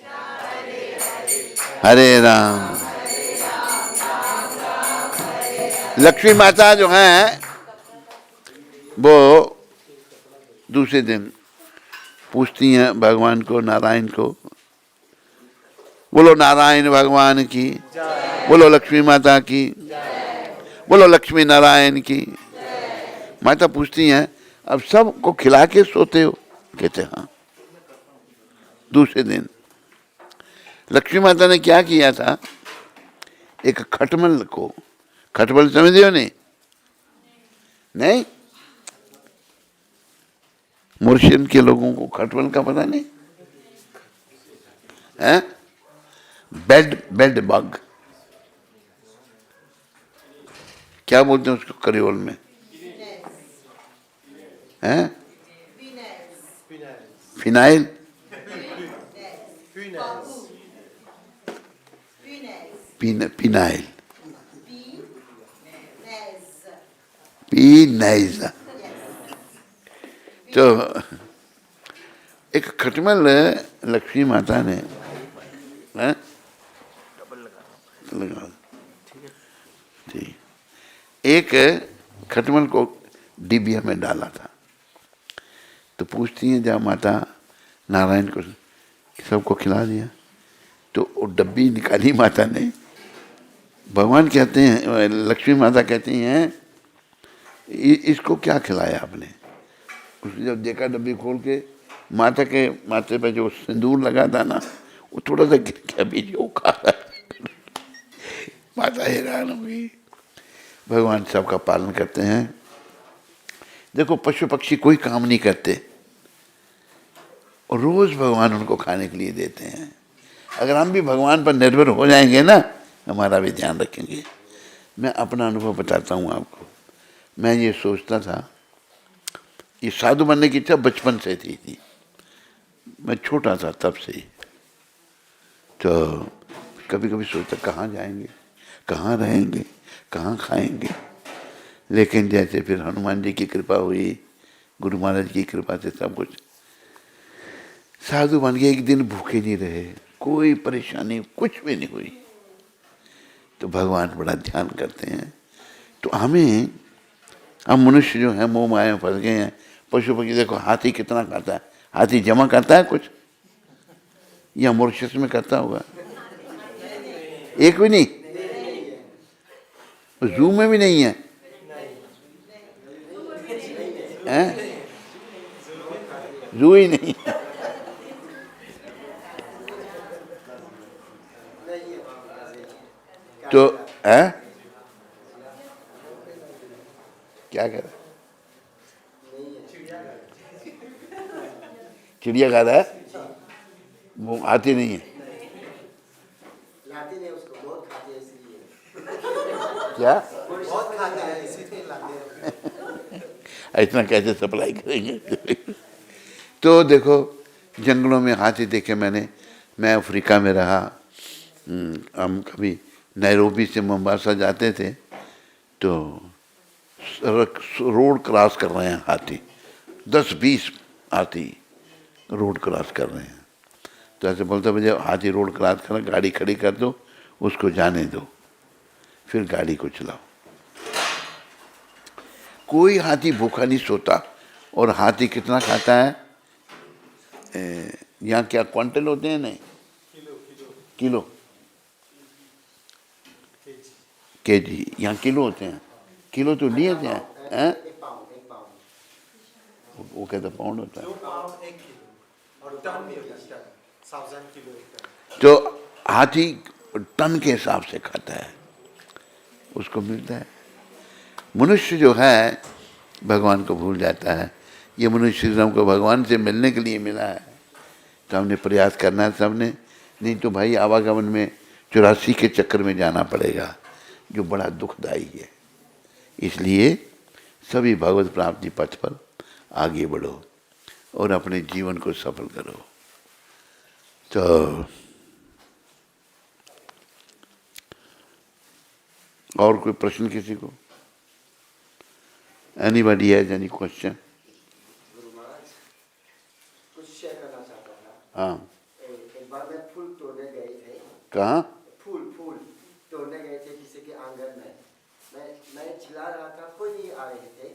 हरे राम। लक्ष्मी माता जो हैं वो दूसरे दिन पूछती हैं भगवान को, नारायण को, बोलो नारायण भगवान की, बोलो लक्ष्मी माता की, बोलो लक्ष्मी नारायण की। माता पूछती हैं अब सबको खिला के सोते हो? कहते हाँ। दूसरे दिन लक्ष्मी माता ने क्या किया था, एक खटमल को, खटमल समझते हो? नहीं नहीं, मुर्शियन के लोगों को खटमल का पता नहीं है? बेड बग क्या बोलते हैं उसको करियोल में? हैं? फिनाइल? पिनाइल पीनाइज। तो एक खटमल लक्ष्मी माता ने लगा ठीक, एक खटमल को डिबिया में डाला था। तो पूछती हैं जब माता नारायण को सबको खिला दिया, तो वो डब्बी निकाली माता ने। भगवान कहते हैं, लक्ष्मी माता कहती हैं इसको क्या खिलाया आपने? उसने जब देखा डब्बी खोल के, माता के माथे पे जो सिंदूर लगा था ना, वो थोड़ा सा गिर गया बीच, वो खा रहा। माता हैरान हो गई। भगवान सबका पालन करते हैं। देखो पशु पक्षी कोई काम नहीं करते और रोज भगवान उनको खाने के लिए देते हैं। अगर हम भी भगवान पर निर्भर हो जाएंगे ना, हमारा भी ध्यान रखेंगे। मैं अपना अनुभव बताता हूँ आपको। मैं ये सोचता था, ये साधु बनने की इच्छा बचपन से थी। मैं छोटा था तब से ही। तो कभी कभी सोचता कहाँ जाएंगे, कहाँ रहेंगे, कहाँ खाएंगे। लेकिन जैसे फिर हनुमान जी की कृपा हुई, गुरु महाराज की कृपा से सब कुछ, साधु बन गए। एक दिन भूखे नहीं रहे, कोई परेशानी कुछ भी नहीं हुई। तो भगवान बड़ा ध्यान करते हैं। तो हम मनुष्य जो है मोह माया में फंस गए हैं। पशु पक्षी देखो, हाथी कितना खाता है? हाथी जमा करता है कुछ? या मॉरिशस में करता होगा? एक भी नहीं, जू में भी नहीं है, हैं? जू ही नहीं। तो है क्या कर रहा है? चिड़िया खा रहा है, वो आती नहीं है क्या? इतना कैसे सप्लाई करेंगे? तो देखो जंगलों में हाथी देखे मैंने। मैं अफ्रीका में रहा, हम कभी नैरोबी से मोम्बासा जाते थे तो रोड क्रॉस कर रहे हैं हाथी, 10-20 हाथी रोड क्रॉस कर रहे हैं। तो ऐसे बोलते भैया हाथी रोड क्रॉस कर, गाड़ी खड़ी कर दो, उसको जाने दो, फिर गाड़ी को चलाओ। कोई हाथी भूखा नहीं सोता। और हाथी कितना खाता है? यहाँ क्या क्विंटल होते हैं? नहीं, किलो केजी, यहाँ किलो होते हैं। किलो तो लिए थे हैं? वो कहते पाउंड होता है। तो हाथी टन के हिसाब से खाता है, उसको मिलता है। मनुष्य जो है भगवान को भूल जाता है। ये मनुष्य हमको भगवान से मिलने के लिए मिला है, तो हमने प्रयास करना है सबने, नहीं तो भाई आवागमन में 84 के चक्कर में जाना पड़ेगा, जो बड़ा दुखदायी है। इसलिए सभी भगवत प्राप्ति पथ पर आगे बढ़ो और अपने जीवन को सफल करो। तो और कोई प्रश्न किसी को? Anybody has any question? Guru Maharaj, कुछ शेयर करना चाहता था। हाँ। एक बार मैं फूल तोड़ने गए थे। कहाँ? फूल तोड़ने गए थे किसी के आंगन में। मैं चिल्ला रहा था, कोई नहीं आ रहे थे।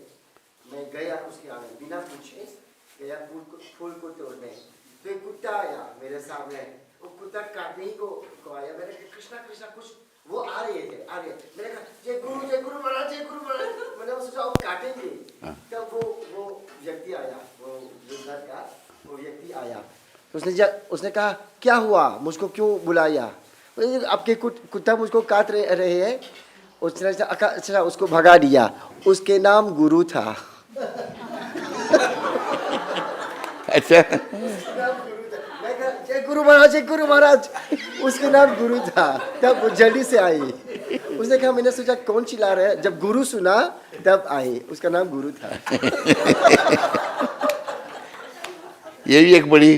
मैं गया उसके आंगन बिना पूछे, गया फूल को तोड़ने। तो एक कुत्ता आया मेरे सामने, वो कुत्ता काटने ही को आया। मैंने कहा कृष्णा कृष्णा, कुछ वो आ रहे थे। मैंने कहा जय गुरु महाराज, जय गुरु महाराज। मैंने सोचा वो काटेंगे। तब वो व्यक्ति आया, वो युद्धर का वो व्यक्ति आया। उसने कहा क्या हुआ, मुझको क्यों बुलाया? आपके कुत्ता मुझको काट रहे हैं। उसने उसको भगा दिया। उसके नाम गुरु था। अच्छा, जय गुरु महाराज, जय गुरु महाराज। उसके नाम गुरु था। तब वो जल्दी से आई। उसने कहा, मैंने सोचा कौन चिल्ला रहा है, जब गुरु सुना तब आई। उसका नाम गुरु था। ये भी एक बड़ी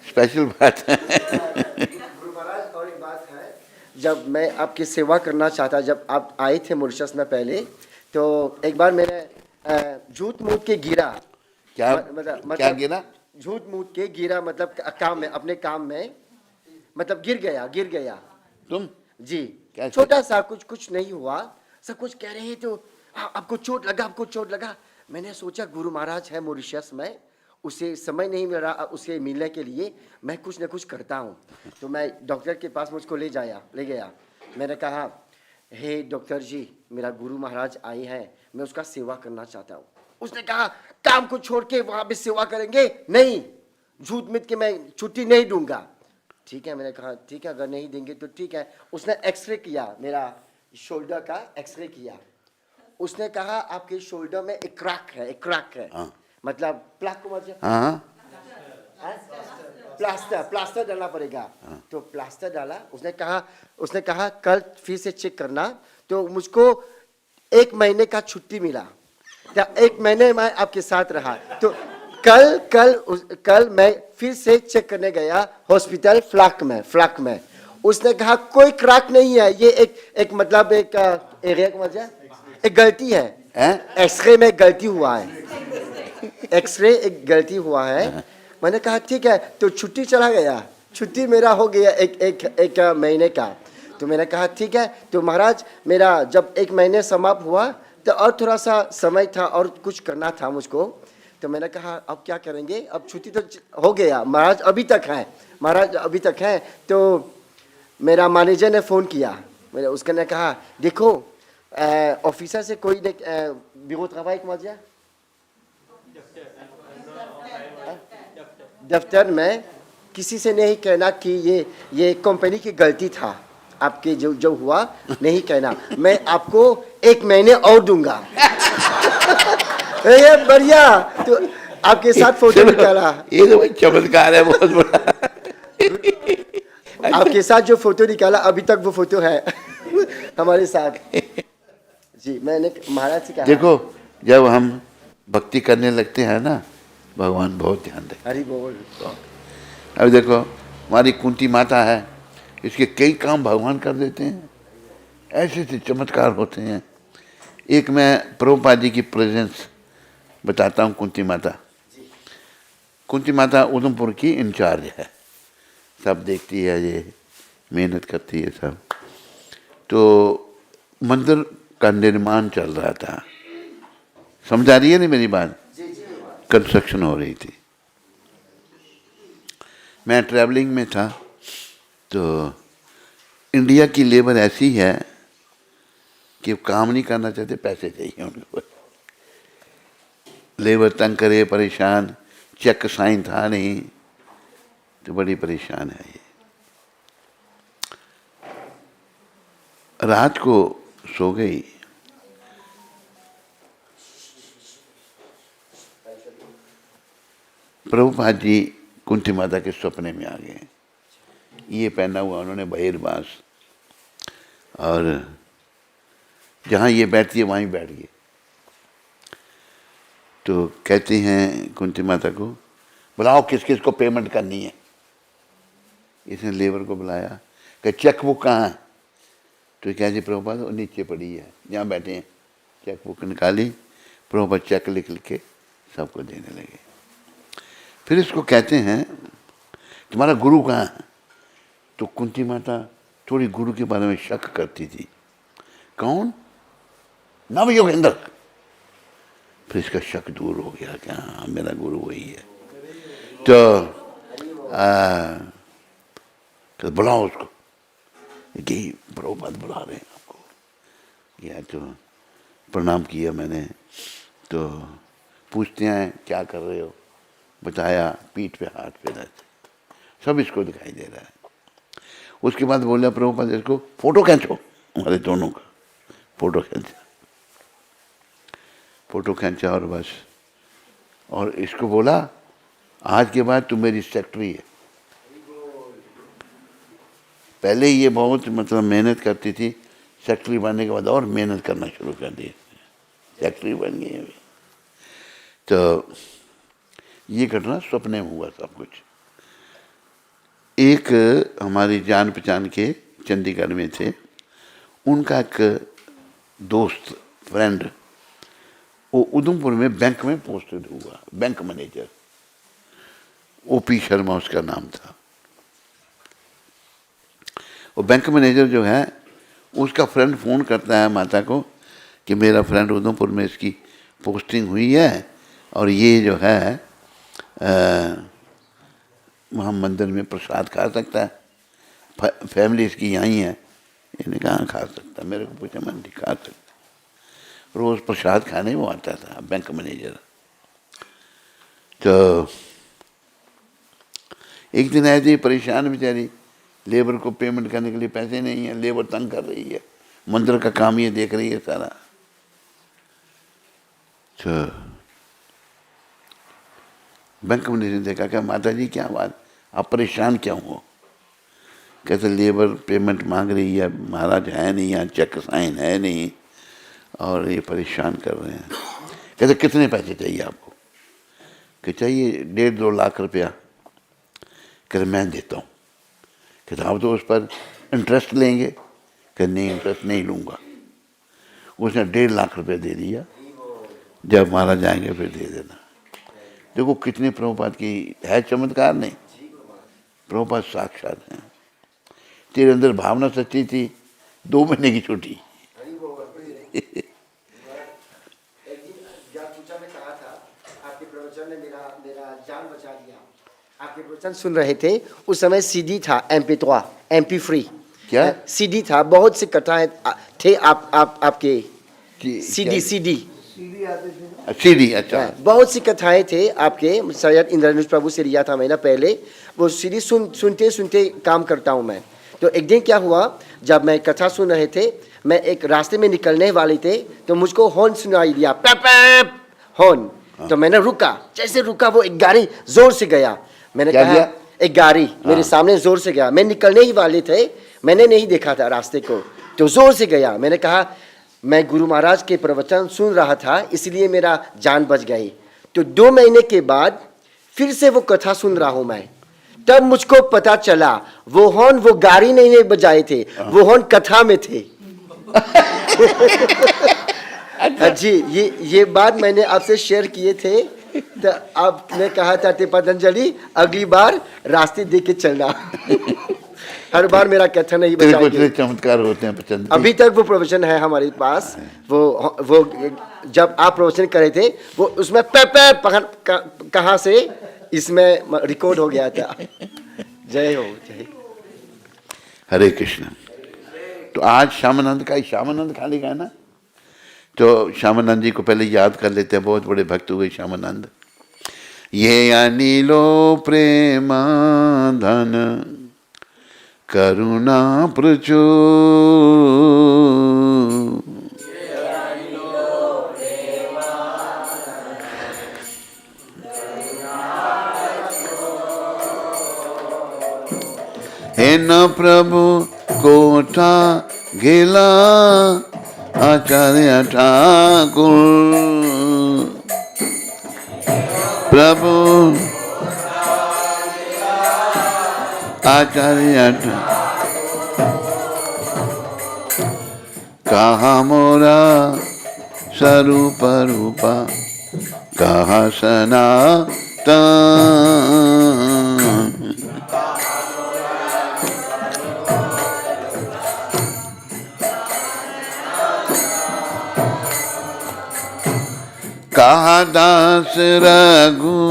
स्पेशल बात है। गुरु महाराज, और एक बात है, जब मैं आपकी सेवा करना चाहता, जब आप आए थे मॉरिशस में पहले, तो एक बार मैंने झूठ मूठ के गिरा। क्या क्या गिरा? झूठ मूठ के गिरा, मतलब काम में, अपने काम में, मतलब गिर गया। तुम? जी, कैसे? छोटा सा, कुछ नहीं हुआ। सब कुछ कह रहे तो आपको चोट लगा। मैंने सोचा गुरु महाराज है मॉरिशस में, उसे समय नहीं मिल रहा उसे मिलने के लिए, मैं कुछ न कुछ करता हूँ। तो मैं डॉक्टर के पास मुझको ले गया। मैंने कहा, हे डॉक्टर जी, मेरा गुरु महाराज आए हैं, मैं उसका सेवा करना चाहता हूँ। उसने कहा, काम को छोड़ के वहां पे सेवा करेंगे? नहीं, झूठ मिट के मैं छुट्टी नहीं दूंगा। ठीक है, मैंने कहा ठीक है, अगर नहीं देंगे तो ठीक है। उसने एक्सरे किया, मेरा शोल्डर का एक्सरे किया। उसने कहा आपके शोल्डर में एक क्रैक है। मतलब प्लाक को प्लास्टर डालना पड़ेगा। तो प्लास्टर डाला। उसने कहा कल फिर से चेक करना। तो मुझको 1 महीने का छुट्टी मिला। 1 महीने में आपके साथ रहा। तो कल मैं फिर से चेक करने गया हॉस्पिटल फ्लाक में। उसने कहा कोई क्रैक नहीं है, ये एक मतलब एक एरिया की वजह, एक गलती है। एक्सरे में गलती हुआ है। मैंने कहा ठीक है, तो छुट्टी चला गया। छुट्टी मेरा हो गया एक महीने का। तो मैंने कहा ठीक है, तो महाराज मेरा जब 1 महीने समाप्त हुआ तो और थोड़ा सा समय था और कुछ करना था मुझको। तो मैंने कहा अब क्या करेंगे, अब छुट्टी तो हो गया, महाराज अभी तक है। तो मेरा मैनेजर ने फ़ोन किया। उसने कहा देखो ऑफिसर से कोई ब्यूरो travail comment dire, दफ्तर में किसी से नहीं कहना कि ये कंपनी की गलती था, आपके जो हुआ नहीं कहना, मैं आपको 1 महीने और दूंगा। ये बढ़िया। तो आपके साथ फोटो निकाला। ये तो चमत्कार है बहुत बड़ा। आपके साथ जो फोटो निकाला, अभी तक वो फोटो है हमारे साथ। जी, मैंने महाराज से कहा, देखो जब हम भक्ति करने लगते हैं ना, भगवान बहुत ध्यान रखते हैं। हरि बोल। अब देखो हमारी कुंती माता है, इसके कई काम भगवान कर देते हैं। ऐसे चमत्कार होते हैं एक मैं प्रभुपाद जी की प्रेजेंस बताता हूँ। कुंती माता, कुंती माता उधमपुर की इंचार्ज है, सब देखती है, ये मेहनत करती है सब। तो मंदिर का निर्माण चल रहा था, समझ आ रही है नहीं मेरी बात? कंस्ट्रक्शन हो रही थी, मैं ट्रैवलिंग में था। तो इंडिया की लेबर ऐसी है कि वो काम नहीं करना चाहते, पैसे चाहिए उनको। लेबर तंग करे, परेशान, चेक साइन था नहीं, तो बड़ी परेशान है ये। रात को सो गई, प्रभुपाद जी कुंती माता के सपने में आ गए। ये पहना हुआ उन्होंने बहिर्बास, और जहाँ ये बैठती है वहीं बैठ गए। तो कहती हैं कुंती माता को, बुलाओ किस किस को पेमेंट करनी है। इसने लेबर को बुलाया, कि चेक बुक कहाँ है? तो क्या जी प्रभुपाद वो नीचे पड़ी है, जहाँ बैठे हैं। चेक बुक निकाली, प्रभुपाद चेक लिख के सबको देने लगे। फिर इसको कहते हैं, तुम्हारा गुरु कहाँ है? तो कुंती माता थोड़ी गुरु के बारे में शक करती थी। कौन? नव योगेंद्र। फिर इसका शक दूर हो गया कि हाँ मेरा गुरु वही है। तो बुलाओ उसको। यही प्रभुपाद बुला रहे हैं आपको। या तो प्रणाम किया मैंने। तो पूछते हैं क्या कर रहे हो? बताया, पीठ पे हाथ फेरा, सब इसको दिखाई दे रहा है। उसके बाद बोला प्रभुपाद इसको फोटो खींचो, हमारे दोनों का फोटो खींचा। फोटो खींचा और बस, और इसको बोला आज के बाद तू मेरी सेक्रेटरी है। पहले ये बहुत मतलब मेहनत करती थी, सेक्रेटरी बनने के बाद और मेहनत करना शुरू कर दी, सेक्रेटरी बन गई अभी। तो ये घटना सपने में हुआ सब कुछ। एक हमारी जान पहचान के चंडीगढ़ में थे, उनका एक दोस्त फ्रेंड वो उधमपुर में बैंक में पोस्टेड हुआ, बैंक मैनेजर, ओपी शर्मा उसका नाम था। वो बैंक मैनेजर जो है, उसका फ्रेंड फ़ोन करता है माता को कि मेरा फ्रेंड उधमपुर में इसकी पोस्टिंग हुई है, और ये जो है वहाँ मंदिर में प्रसाद खा सकता है, फैमिली इसकी यहीं है। इन्हें कहाँ खा सकता? मेरे को पूछा, मैं नहीं खा सकता। रोज़ प्रसाद खाने वो आता था, बैंक मैनेजर। तो एक दिन ऐसे ही परेशान बेचारी, लेबर को पेमेंट करने के लिए पैसे नहीं है, लेबर तंग कर रही है, मंदिर का काम ये देख रही है सारा। तो बैंक मैनेजर ने देखा, क्या माता जी क्या बात, आप परेशान क्यों हो? कहते लेबर पेमेंट मांग रही है, महाराज है नहीं यहाँ, चेक साइन है नहीं, और ये परेशान कर रहे हैं। कहते कितने पैसे चाहिए आपको? कि चाहिए 1.5-2 लाख रुपया। कहते मैं देता हूँ। कहते आप तो उस पर इंटरेस्ट लेंगे? कि नहीं, इंटरेस्ट नहीं लूँगा। उसने 1.5 लाख रुपया दे दिया, जब महाराज जाएंगे फिर दे देना। देखो कितने प्रभुपाद की है चमत्कार नहीं, प्रभुपाद साक्षात हैं। तेरे अंदर भावना सच्ची थी, 2 महीने की छुट्टी। आपके प्रवचन ने मेरा जान बचा दिया। आपके प्रवचन सुन रहे थे, उस समय सीडी था, MP3, MP फ्री। क्या सीडी था? बहुत सी कथाएं थे आपके सीडी। अच्छा, बहुत सी कथाएं थे आपके, शायद इंद्रधनुष प्रभु से लिया था मैंने पहले। वो सीडी सुनते सुनते काम करता हूँ मैं। तो एक दिन क्या हुआ, जब मैं कथा सुन रहे थे, मैं एक रास्ते में निकलने वाले थे, तो मुझको हॉर्न सुनाई दिया, पैप पैप हॉर्न। तो मैंने रुका, जैसे रुका वो एक गाड़ी जोर से गया। मैंने कहा, एक गाड़ी मेरे सामने जोर से गया, मैं निकलने ही वाले थे, मैंने नहीं देखा था रास्ते को, तो जोर से गया। मैंने कहा मैं गुरु महाराज के प्रवचन सुन रहा था, इसलिए मेरा जान बच गई। तो 2 महीने के बाद फिर से वो कथा सुन रहा हूं मैं, तब मुझको पता चला वो हॉर्न वो गाड़ी नहीं बजाए थे, वो हॉर्न कथा में थे। जी, ये बात मैंने आपसे शेयर किए थे, तो आपने कहा था कि पतंजलि अगली बार रास्ते देख के चलना। हर बार मेरा कथन नहीं तेरे को बचाएंगे। इतने चमत्कार होते हैं पचंद। अभी तक वो प्रोविजन है हमारे पास। वो जब आप प्रवचन करे थे, वो उसमें कहाँ से इसमें रिकॉर्ड हो गया था। जय हो, जय। हरे कृष्ण। तो आज श्यामानंद का, श्यामानंद खाली का है ना, तो श्यामानंद जी को पहले याद कर लेते हैं। बहुत बड़े भक्त हुए श्यामानंद। ये अनिलो प्रेमा धन करुणा प्रचुर, हे न प्रभु कोठा गेला आचार्य ठाकुर, प्रभु आचार्य कहा मोरा स्वरूप रूपा, कहा सनातन, कहा दास रघु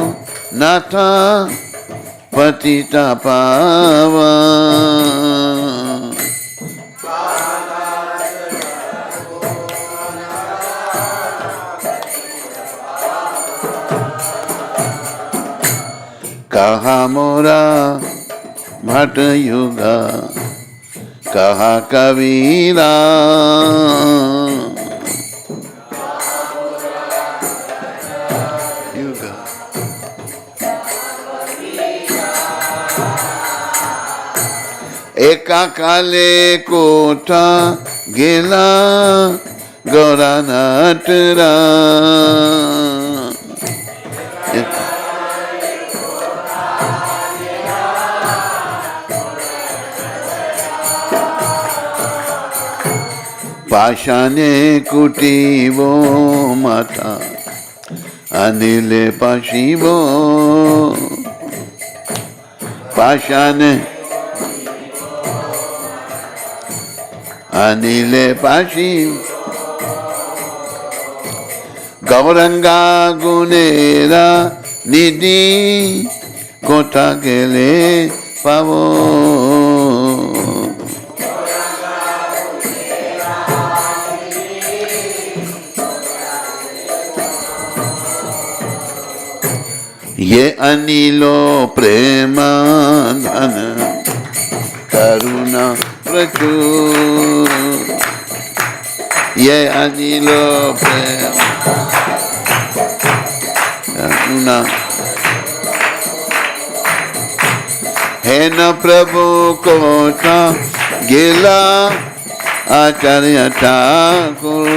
नाथा पतिता पावन, कहा मोरा भट युगा, कहा कबीरा, एका काले कोठा गेला गौरा नटरा, पाषाणे कुटीवो माता अनिले पाशिवो, पाषाणे अनिले पाशी, गौरंगा गुनेरा निधि कोठा गेले पावो, ये अनिलो प्रेम धन करुणा प्रचुर, ये अनिलो प्रेम करुणा, हे न प्रभु कोठा गेला आचार्य ठाकुर,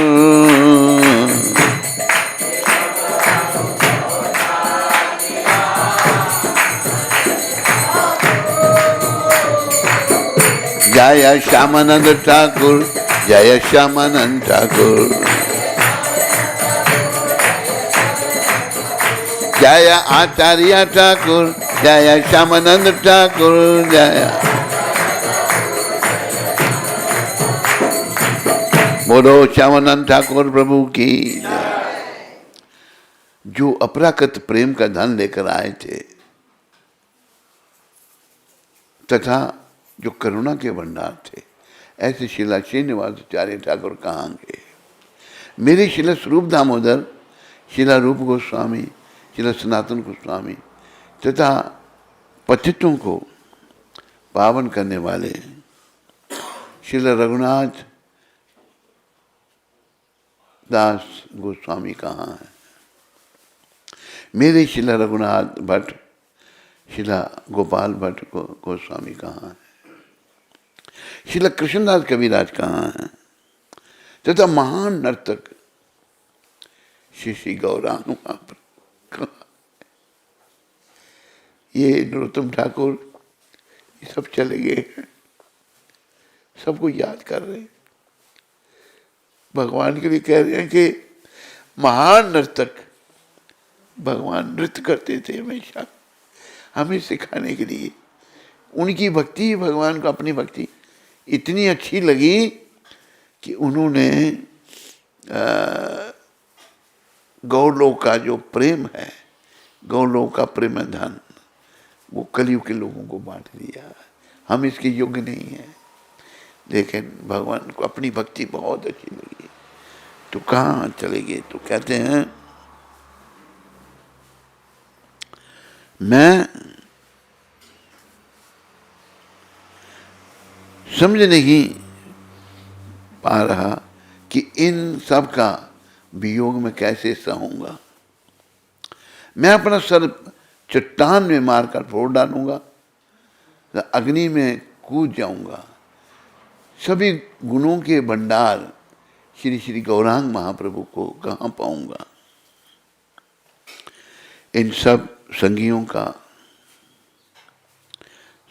जय श्यामानंद ठाकुर, जय श्यामानंद ठाकुर, जय आचार्य ठाकुर, जय श्यामानंद ठाकुर, जय। बोलो श्यामानंद ठाकुर प्रभु की। जो अपराकृत प्रेम का धन लेकर आए थे तथा जो करुणा के भंडार थे, ऐसे शिला श्रीनिवासाचार्य ठाकुर कहाँ गए। मेरे शिला स्वरूप दामोदर, शिला रूप गोस्वामी, शिला सनातन गोस्वामी तथा पतितों को पावन करने वाले शिला रघुनाथ दास गोस्वामी कहाँ हैं। मेरे शिला रघुनाथ भट्ट, शिला गोपाल भट्ट गोस्वामी कहाँ हैं। शिला कृष्णदास कविराज कहाँ हैं तथा महान नर्तक श्री श्री गौरांग कहाँ। ये नरोत्तम ठाकुर ये सब चले गए हैं, सबको याद कर रहे हैं, भगवान के लिए कह रहे हैं कि महान नर्तक भगवान नृत्य करते थे हमेशा हमें सिखाने के लिए। उनकी भक्ति, भगवान को अपनी भक्ति इतनी अच्छी लगी कि उन्होंने गौरलोक का जो प्रेम है, गौरलोक का प्रेम धन, वो कलयुग के लोगों को बांट दिया। हम इसके योग्य नहीं हैं, लेकिन भगवान को अपनी भक्ति बहुत अच्छी लगी। तो कहाँ चले गए? तो कहते हैं मैं समझ नहीं पा रहा कि इन सब का वियोग में कैसे सहूंगा। मैं अपना सर चट्टान में मारकर फोड़ डालूंगा, अग्नि में कूद जाऊंगा। सभी गुणों के भंडार श्री श्री गौरांग महाप्रभु को कहाँ पाऊंगा। इन सब संगियों का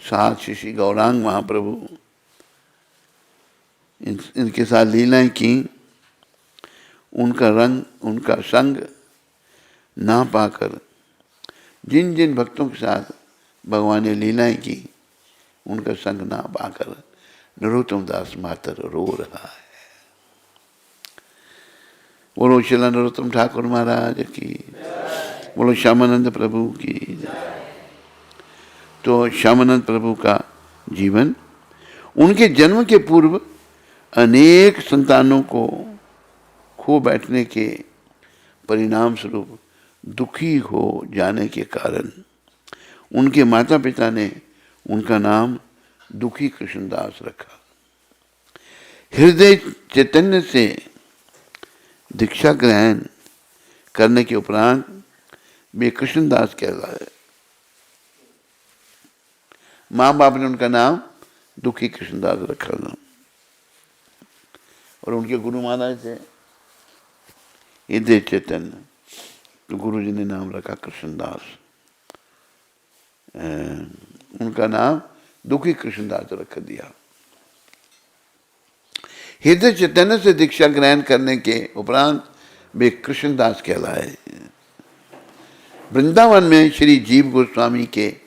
साथ श्री श्री गौरांग महाप्रभु इनके साथ लीलाएं की, उनका रंग, उनका संग ना पाकर जिन जिन भक्तों के साथ भगवान ने लीलाएं की, उनका संग ना पाकर नरोत्तम दास मातर रो रहा है। बोलो श्रील नरोत्तम ठाकुर महाराज की, बोलो श्यामानंद प्रभु की। तो श्यामानंद प्रभु का जीवन, उनके जन्म के पूर्व अनेक संतानों को खो बैठने के परिणाम स्वरूप दुखी हो जाने के कारण उनके माता पिता ने उनका नाम दुखी कृष्णदास रखा। हृदय चैतन्य से दीक्षा ग्रहण करने के उपरांत वे कृष्णदास कहलाए। माँ बाप ने उनका नाम दुखी कृष्णदास रखा था और उनके गुरु महाराज थे हृदय चैतन्य, तो गुरु जी ने नाम रखा कृष्णदास। उनका नाम दुखी कृष्णदास रख दिया। हृदय चैतन्य से दीक्षा ग्रहण करने के उपरांत वे कृष्णदास कहलाए। वृंदावन में श्री जीव गोस्वामी के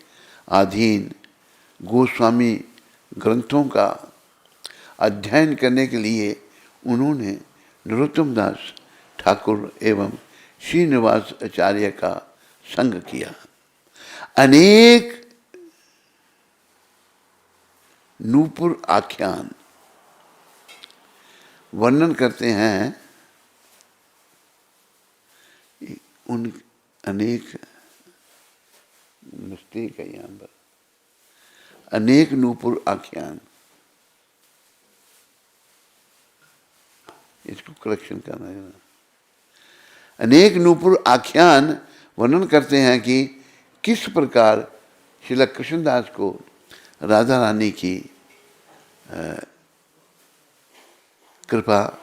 अधीन गोस्वामी ग्रंथों का अध्ययन करने के लिए उन्होंने नरोत्तम दास ठाकुर एवं श्रीनिवास आचार्य का संग किया। अनेक नूपुर आख्यान वर्णन करते हैं उन अनेक मिस्टेक है यहाँ पर, अनेक नूपुर आख्यान, इसको करेक्शन करना है। अनेक नूपुर आख्यान वर्णन करते हैं कि किस प्रकार श्रील कृष्णदास को राधा रानी की कृपा,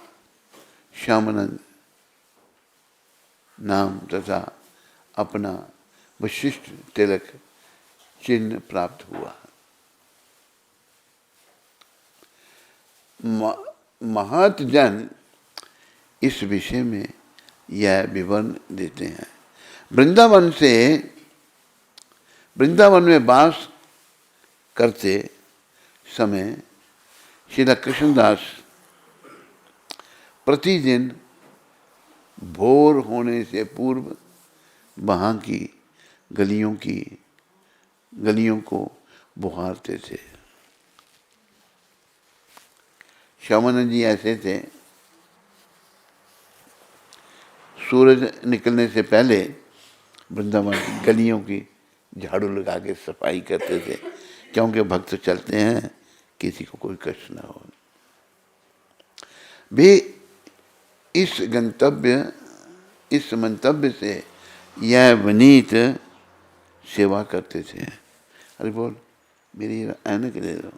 श्यामानंद नाम तथा अपना विशिष्ट तिलक चिन्ह प्राप्त हुआ। महतजन इस विषय में यह विवरण देते हैं। वृंदावन में वास करते समय श्री कृष्णदास प्रतिदिन भोर होने से पूर्व वहाँ की गलियों को बुहारते थे। श्यामानंद जी ऐसे थे, सूरज निकलने से पहले वृंदावन की गलियों की झाड़ू लगा के सफाई करते थे, क्योंकि भक्त चलते हैं किसी को कोई कष्ट ना हो। वे इस मंतव्य से यह विनीत सेवा करते थे। अरे बोल, मेरी ऐनक दे दो।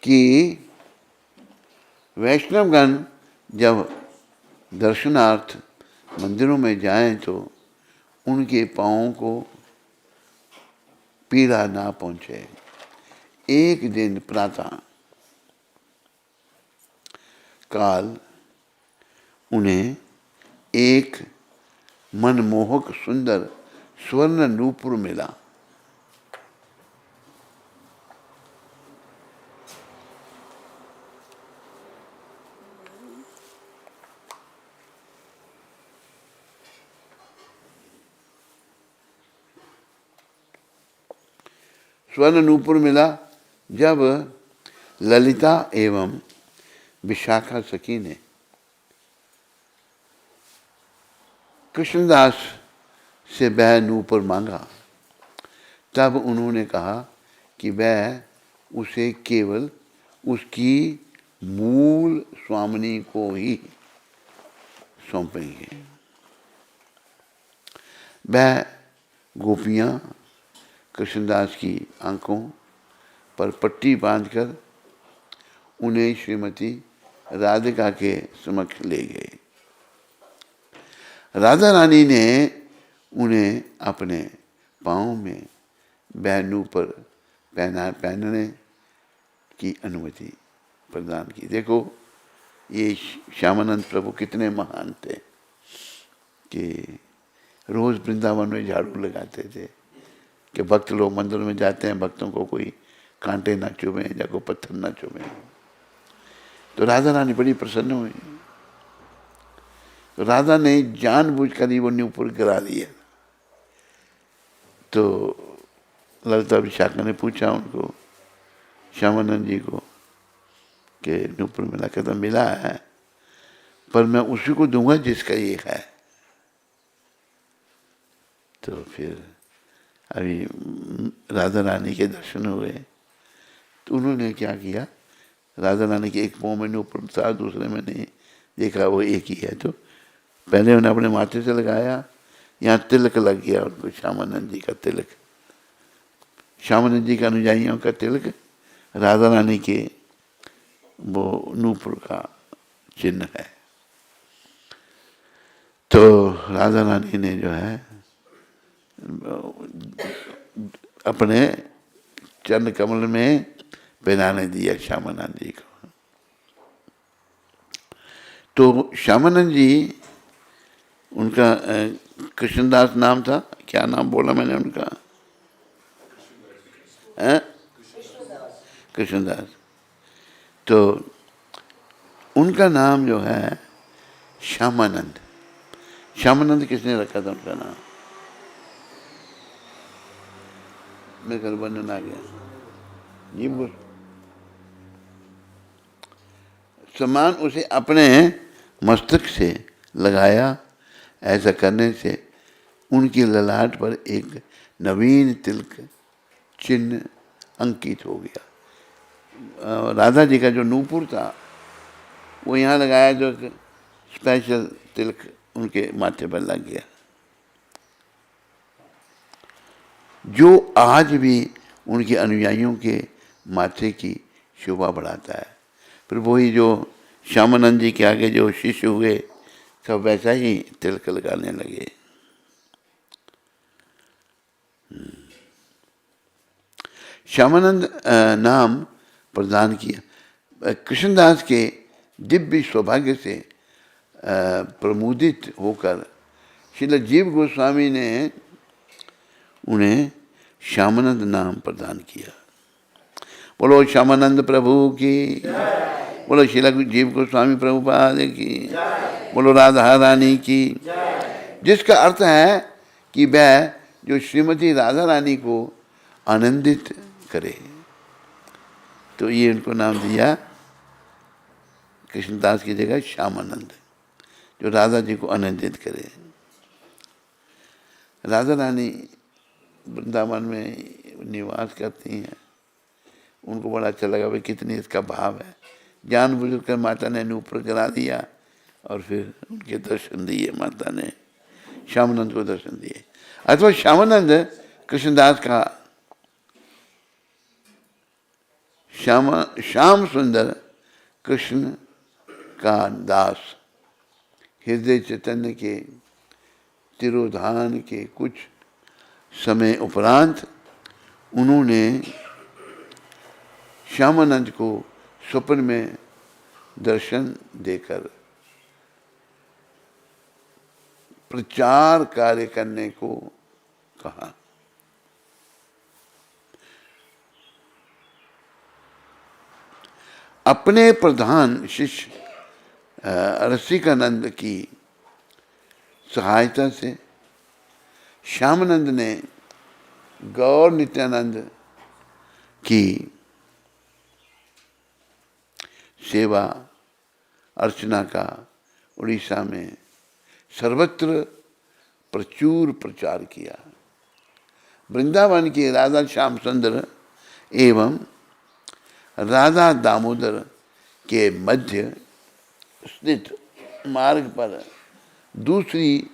कि वैष्णवगण जब दर्शनार्थ मंदिरों में जाएं तो उनके पाँवों को पीड़ा ना पहुँचे। एक दिन प्रातः काल उन्हें एक मनमोहक सुंदर स्वर्ण नूपुर मिला। स्वर्ण नूपुर मिला जब ललिता एवं विशाखा सखी ने कृष्णदास से वह नूपुर मांगा, तब उन्होंने कहा कि वह उसे केवल उसकी मूल स्वामिनी को ही सौंपेंगे। वह गोपियां कृष्णदास की आंखों पर पट्टी बांधकर उन्हें श्रीमती राधिका के समक्ष ले गए। राधा रानी ने उन्हें अपने पाँव में वह नूपुर पहनने की अनुमति प्रदान की। देखो ये श्यामानंद प्रभु कितने महान थे कि रोज वृंदावन में झाड़ू लगाते थे कि भक्त लोग मंदिर में जाते हैं, भक्तों को कोई कांटे ना चुभे या कोई पत्थर ना चुभे। तो राधा रानी बड़ी प्रसन्न हुई। तो राधा ने जानबूझकर ही वो नूपुर गिरा दिया। तो ललिता विशाखा ने पूछा उनको, श्यामानंद जी को, कि नूपुर मिला? कहता मिला है, पर मैं उसी को दूंगा जिसका ये है। तो फिर अभी राधा रानी के दर्शन हुए तो उन्होंने क्या किया, राधा रानी के एक पाँव में नूपुर था, दूसरे में नहीं देखा वो एक ही है। तो पहले उन्हें अपने माथे से लगाया, यहाँ तिलक लग गया उनको, श्यामानंद जी का तिलक, श्यामानंद जी के अनुयायियों का तिलक राधा रानी के वो नूपुर का चिन्ह है। तो राधा रानी ने जो है अपने चरण कमल में पहनाने दिया श्यामानंद जी को। तो श्यामानंद जी, उनका कृष्णदास नाम था, क्या नाम बोला मैंने उनका? कृष्णदास। तो उनका नाम जो है श्यामानंद। श्यामानंद किसने रखा था उनका नाम? मेरे घर वर्णन आ गया जी। बोल समान उसे अपने मस्तक से लगाया। ऐसा करने से उनकी ललाट पर एक नवीन तिलक चिन्ह अंकित हो गया। राधा जी का जो नूपुर था वो यहाँ लगाया, जो स्पेशल तिलक उनके माथे पर लग गया, जो आज भी उनके अनुयायियों के माथे की शोभा बढ़ाता है। फिर वही जो श्यामानंद जी के आगे जो शिष्य हुए सब वैसा ही तिलक लगाने लगे। श्यामानंद नाम प्रदान किया। कृष्णदास के दिव्य सौभाग्य से प्रमुदित होकर श्रील जीव गोस्वामी ने उन्हें श्यामानंद नाम प्रदान किया। बोलो श्यामानंद प्रभु की, बोलो श्रील जीव गोस्वामी प्रभुपाद की, बोलो राधा रानी की। जिसका अर्थ है कि वह जो श्रीमती राधा रानी को आनंदित करे। तो ये उनको नाम दिया कृष्णदास की जगह श्यामानंद, जो राधा जी को आनंदित करे। राधा रानी वृंदावन में निवास करती हैं। उनको बड़ा अच्छा लगा भाई कितनी इसका भाव है। जानबूझ कर माता ने नूपुर गिरा दिया और फिर उनके दर्शन दिए। माता ने श्यामानंद को दर्शन दिए। अथवा श्यामानंद कृष्णदास का श्याम सुंदर कृष्ण का दास। हृदय चैतन्य के तिरोधान के कुछ समय उपरांत उन्होंने श्यामानंद को स्वप्न में दर्शन देकर प्रचार कार्य करने को कहा। अपने प्रधान शिष्य रसिकानंद की सहायता से श्यामानंद ने गौर नित्यानंद की सेवा अर्चना का उड़ीसा में सर्वत्र प्रचुर प्रचार किया। वृंदावन के राधा श्याम सुंदर एवं राधा दामोदर के मध्य स्थित मार्ग पर दूसरी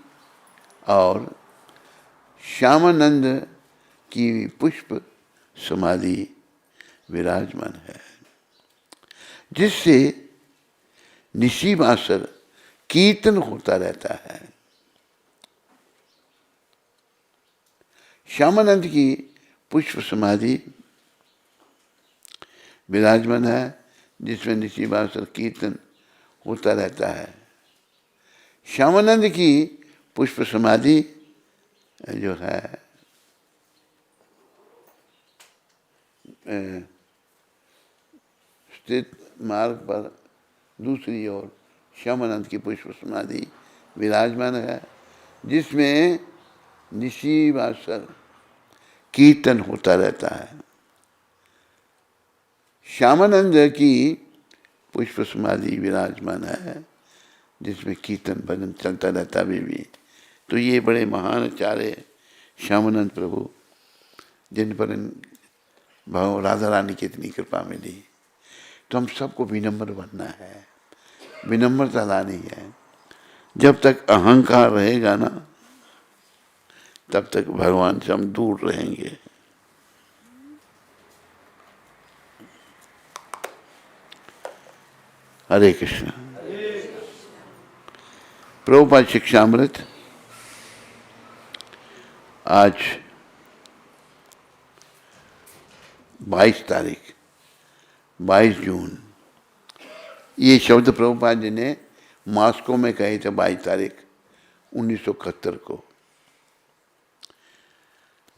और श्यामानंद की पुष्प समाधि विराजमान है, जिससे निशिमासर कीर्तन होता रहता है। श्यामानंद की पुष्प समाधि विराजमान है, जिसमें निशिमासर कीर्तन होता रहता है। श्यामानंद की पुष्प समाधि जो है स्थित मार्ग पर दूसरी ओर श्यामानंद की पुष्प समाधि विराजमान है, जिसमें निशिमासर कीर्तन होता रहता है। श्यामानंद की पुष्प समाधि विराजमान है, जिसमें कीर्तन भजन चलता रहता भी। तो ये बड़े महान आचार्य श्यामानंद प्रभु, जिन पर भाव राधा रानी की इतनी कृपा मिली। तो हम सबको विनम्र बनना है, विनम्रता लानी है। जब तक अहंकार रहेगा ना, तब तक भगवान से हम दूर रहेंगे। हरे कृष्ण। प्रभुपाद शिक्षामृत आज 22 तारीख 22 जून, ये शब्द प्रभुपाद जी ने मॉस्को में कहे थे 22 तारीख 1971 को।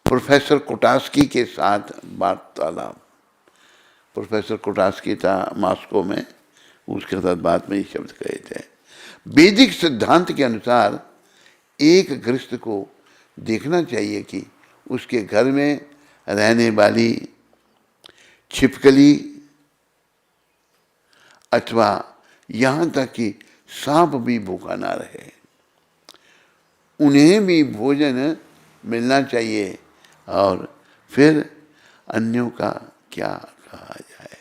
प्रोफेसर कोटास्की के साथ वार्तालाप, प्रोफेसर कोटास्की था मॉस्को में, उसके साथ बात में ये शब्द कहे थे। वैदिक सिद्धांत के अनुसार एक गृहस्थ को देखना चाहिए कि उसके घर में रहने वाली छिपकली अथवा यहाँ तक कि सांप भी भूखा ना रहे, उन्हें भी भोजन मिलना चाहिए। और फिर अन्यों का क्या कहा जाए,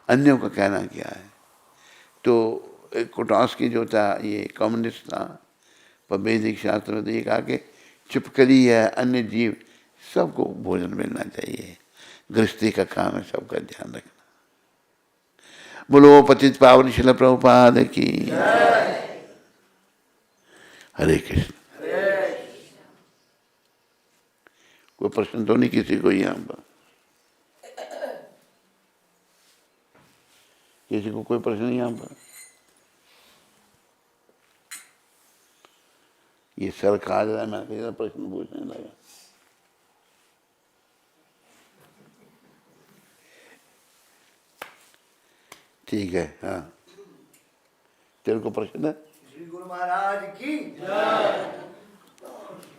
अन्यों का कहना क्या है। तो कोटास्की जो था ये कम्युनिस्ट था, पर वैदिक शास्त्र में तो ये कहा कि छिपकली है, अन्य जीव, सबको भोजन मिलना चाहिए। गृहस्थी का काम है सबका ध्यान रखना। बोलो पतित पावन शिल प्रभुपाद की। हरे कृष्ण। कोई प्रश्न तो नहीं किसी को यहाँ पर? किसी को कोई प्रश्न नहीं यहाँ पर? ये सर खा जा रहा है, मैं कैसा प्रश्न पूछने लगा। ठीक है, हाँ, तेरे को प्रश्न है? श्री गुरु महाराज की जय।